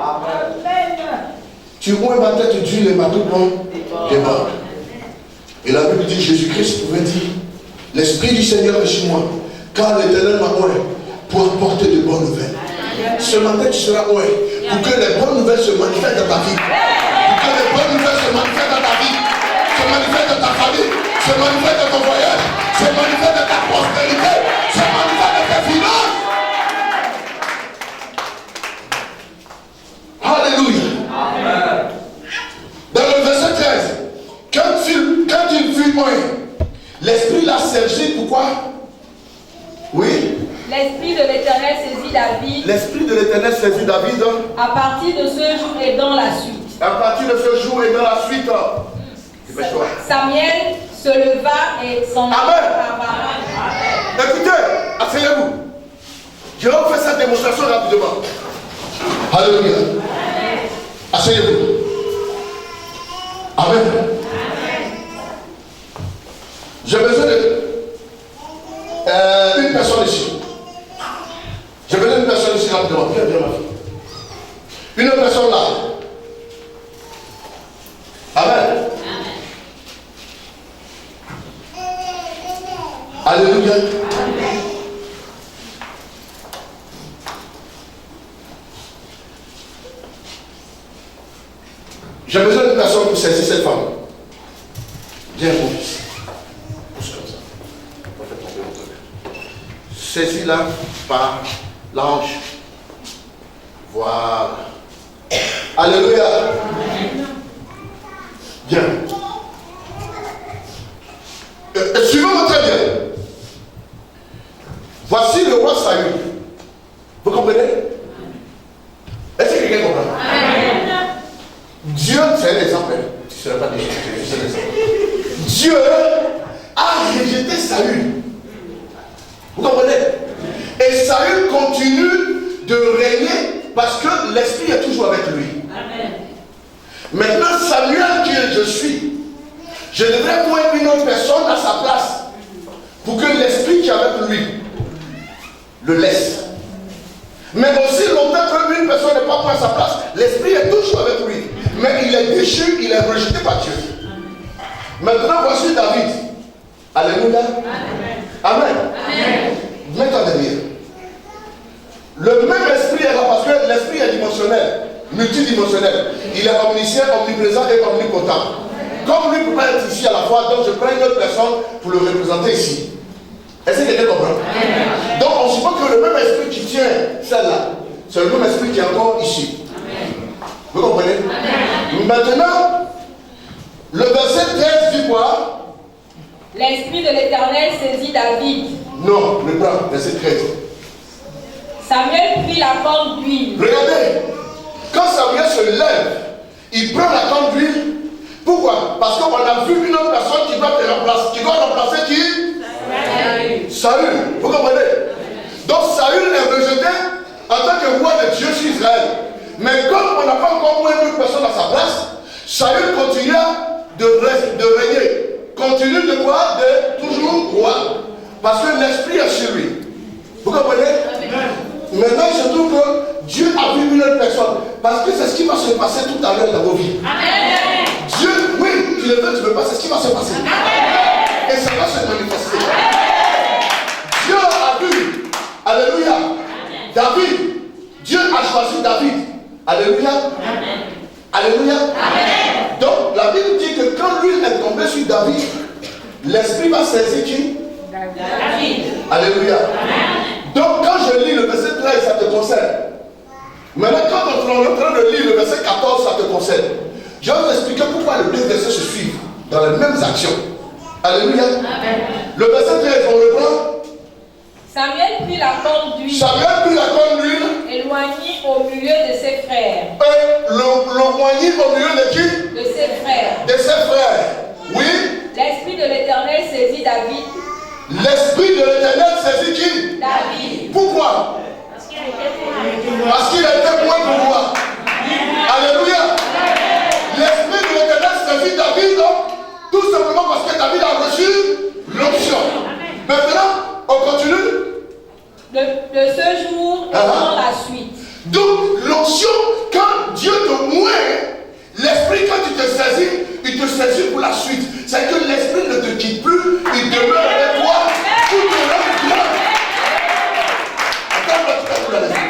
tu oins ma tête d'huile et ma coupe déborde. Et la Bible dit, Jésus-Christ pouvait dire, l'Esprit du Seigneur est sur moi, car l'Éternel m'a oint pour apporter de bonnes nouvelles. Ce matin, tu seras oint pour que les bonnes nouvelles se manifestent dans ta vie. Pour que les bonnes nouvelles se manifestent dans ta vie, se manifestent dans ta famille, se manifestent dans ton voyage, se manifestent dans ta prospérité, se manifestent dans tes finances. Alléluia. Dans le verset 13, quand il fut oint, l'Esprit l'a servi, pourquoi? Oui. L'Esprit de l'Éternel saisit David. L'Esprit de l'Éternel saisit David. À partir de ce jour et dans la suite. À partir de ce jour et dans la suite. Samuel se leva et s'en alla. Écoutez, asseyez-vous. Je vais vous faire cette démonstration rapidement. Alléluia. Asseyez-vous. Amen. J'ai besoin d'une personne ici. J'ai besoin d'une personne ici rapidement. Viens, ma fille. Une personne là. Amen. Alléluia. J'ai besoin d'une personne pour saisir cette femme. Viens, mon fils. Pousse comme ça. On va faire tomber mon truc. Saisis-la par la hanche. Voilà. Alléluia. Bien. Suivez-moi très bien. Voici le roi Saül. Vous comprenez? Est-ce que quelqu'un comprend? Dieu, c'est un exemple. Tu ne serais pas déjà. C'est un exemple. Dieu a rejeté Saül. Vous comprenez? Et Saül continue de régner parce que l'Esprit est toujours avec lui. Amen. Maintenant, Samuel qui je suis, je devrais prendre une autre personne à sa place pour que l'Esprit qui est avec lui le laisse. Mais aussi longtemps qu'une personne n'est pas prise à sa place, l'Esprit est toujours avec lui. Mais il est déchu, il est rejeté par Dieu. Maintenant, voici David. Alléluia. Amen. Amen. Mets-toi derrière. Le même esprit est là parce que l'esprit est dimensionnel, multidimensionnel. Il est omniscient, omniprésent et omnipotent. Comme lui ne peut pas être ici à la fois, donc je prends une autre personne pour le représenter ici. Est-ce que quelqu'un comprend? Donc on suppose que le même esprit qui tient celle-là, c'est le même esprit qui est encore ici. Vous comprenez? Maintenant, le verset 13 dit quoi? L'Esprit de l'Éternel saisit David. Non, le prends, verset 13. Samuel prit la corne d'huile. Regardez, quand Samuel se lève, il prend la corne d'huile. Pourquoi? Parce qu'on a vu une autre personne qui doit remplacer qui? Saül. Vous comprenez? Donc Saül est rejeté en tant que roi de Dieu sur Israël. Mais comme on n'a pas encore mis une personne à sa place, Saül continua de régner. Continue de quoi? De toujours roi. Parce que l'esprit est sur lui. Vous comprenez? Maintenant, il se trouve que Dieu a vu une autre personne. Parce que c'est ce qui va se passer tout à l'heure dans vos vies. Amen. Dieu, oui, tu le veux, tu ne veux pas, c'est ce qui va se passer. Amen. Et ça va se manifester. Amen. Dieu a vu. Alléluia. Amen. David. Dieu a choisi David. Alléluia. Amen. Alléluia. Amen. Donc, la Bible dit que quand l'huile est tombée sur David, l'esprit va saisir qui? David. Alléluia. Amen. Donc, quand je lis le verset 13, ça te concerne. Maintenant, quand on est en train de lire le verset 14, ça te concerne. Je vais vous expliquer pourquoi les deux versets se suivent dans les mêmes actions. Alléluia. Amen. Le verset 13, on le prend. Samuel prit la corne d'huile. Samuel prit la corne d'huile. Éloigné au milieu de ses frères. L'éloigné au milieu de qui? De ses frères. De ses frères. Oui. L'Esprit de l'Éternel saisit David. L'Esprit de l'Éternel saisit qui? David. Pourquoi? Parce qu'il était point pour moi. Alléluia. L'Esprit de l'Éternel saisit David, tout simplement parce que David a reçu l'onction. Maintenant, on continue. De ce jour, dans la suite. Donc, l'onction, quand Dieu te mouille, l'Esprit, quand tu te saisis, il te saisit pour la suite. C'est que l'Esprit ne te quitte plus, il demeure avec toi tout au long du temps. Attends, tu vas vous la laisser.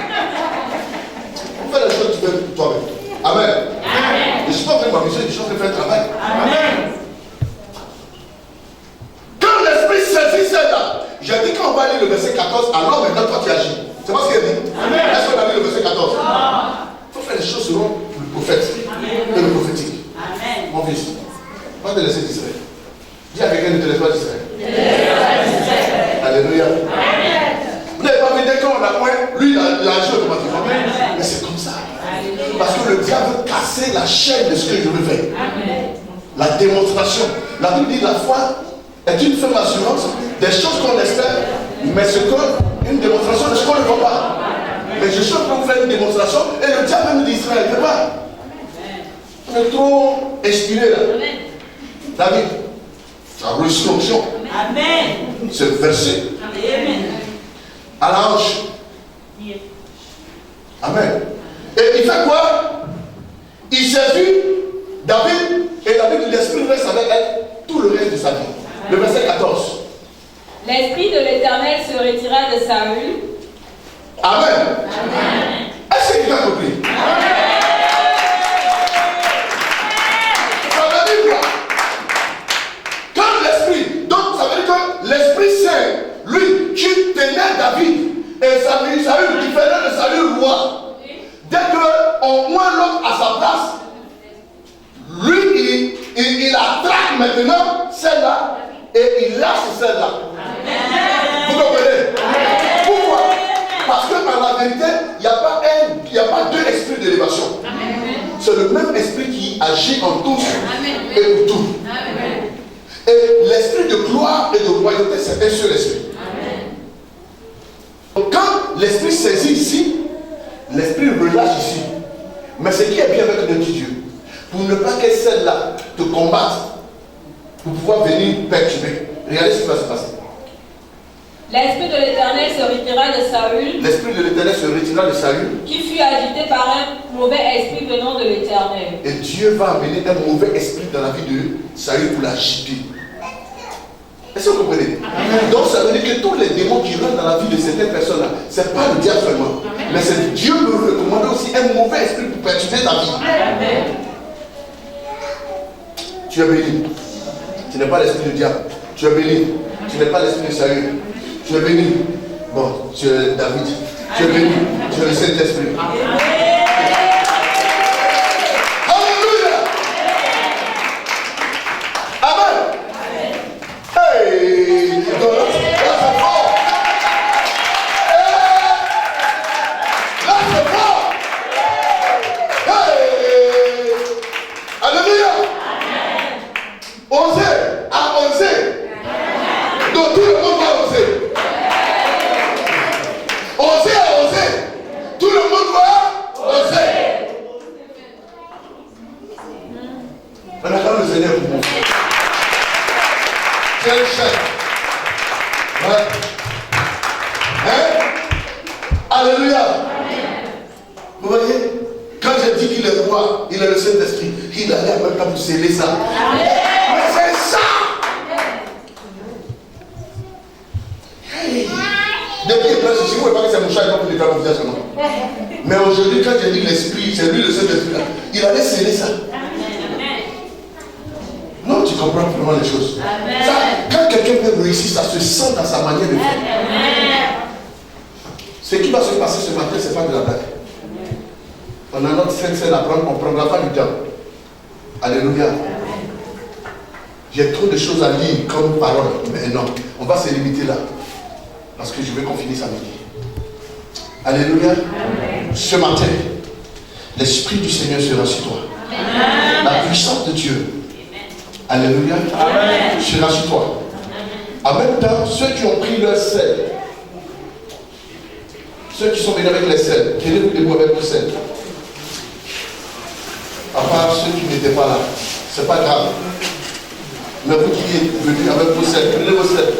Fais les choses que tu veux pour toi-même. Amen. Amen. Je ne suis pas en train de m'amuser, je suis en train de faire un travail. Amen. Quand l'Esprit saisit celle-là, j'ai dit quand on va lire le verset 14, alors maintenant toi tu agis. C'est pas ce qu'il a dit. Est-ce qu'on a lu le verset 14? Il faut faire les choses selon le prophète et le prophétique. Amen. Mon fils, pas te laisser distraire. Dis à quelqu'un ne te laisse pas distraire. Alléluia. Amen. Vous n'avez pas vu dès qu'on a moins, lui il a agi automatiquement. Mais c'est comme ça. Parce que le diable veut casser la chaîne de ce que je veux faire. Amen. La démonstration. La Bible dit la foi est une ferme assurance des choses qu'on espère, mais une démonstration de ce qu'on ne voit pas. Mais je suis en train de faire une démonstration et le diable me distraire. Il ne peut pas. On est trop inspiré là. David, tu as reçu l'onction. Amen. Ce verset. Amen. À la hanche. Amen. Et il fait quoi? Il saisit David et David, l'esprit reste avec elle tout le reste de sa vie. Le verset 14. L'Esprit de l'Éternel se retira de Saül. Amen. Amen. Est-ce que tu as compris? Amen. Ça veut dire quoi? Quand l'Esprit, donc ça veut dire que l'Esprit Saint, lui, qui tenait David et Saül, qui faisait de Saül roi, dès qu'on moins l'autre à sa place, lui, il attrape maintenant celle-là et il lâche celle-là. Vous comprenez? Pourquoi? Parce que dans la vérité, il n'y a pas deux esprits d'élévation. C'est le même esprit qui agit en tous et pour tout. Et l'esprit de gloire et de royauté, c'est un seul esprit. Donc quand l'esprit saisit ici, l'esprit relâche ici. Mais ce qui est bien avec notre Dieu, pour ne pas que celle-là te combatte, pour pouvoir venir perturber. Regardez ce qui va se passer. L'Esprit de l'Éternel se retira de Saül. L'Esprit de l'Éternel se retira de Saül. Qui fut agité par un mauvais esprit venant de l'Éternel. Et Dieu va amener un mauvais esprit dans la vie de Saül pour l'agiter. Est-ce que vous comprenez? Amen. Donc ça veut dire que tous les démons qui rentrent dans la vie de certaines personnes-là, ce n'est pas le diable seulement. Amen. Mais c'est Dieu me recommande aussi un mauvais esprit pour perturber ta vie. Amen. Tu es béni. Tu n'es pas l'esprit du diable. Tu es béni. Tu n'es pas l'esprit de Saül. Tu es béni. Bon, tu es David. Tu es béni. Tu es le Saint-Esprit. Alléluia. Amen. Hey. On acclame le Seigneur pour vous. C'est un chef. Ouais. Hein? Alléluia. Vous voyez? Quand j'ai dit qu'il est roi, il a le Saint-Esprit, il allait en même temps pour sceller ça. Mais c'est ça! Hey. Depuis il place ici, vous ne voyez pas que c'est mon chat qui peut faire mon visage seulement. Mais aujourd'hui, quand j'ai dit l'Esprit, c'est lui le Saint-Esprit, il allait sceller ça. Non, tu comprends vraiment les choses. Ça, quand quelqu'un veut réussir, ça se sent dans sa manière de faire. Ce qui va se passer ce matin, ce n'est pas de la blague. On a notre Sainte Seine à prendre, on ne prendra pas du temps. Alléluia. J'ai trop de choses à lire comme parole, mais non, on va se limiter là. Parce que je veux qu'on finisse à midi. Alléluia. Amen. Ce matin, l'Esprit du Seigneur sera sur toi. Amen. La puissance de Dieu. Amen. Alléluia. Amen. Sera sur toi. En même temps, ceux qui ont pris leur sel, ceux qui sont venus avec les sels, tenez-vous debout avec vos sels. À part ceux qui n'étaient pas là, c'est pas grave. Mais vous qui êtes venus avec vos sels, prenez vos sels.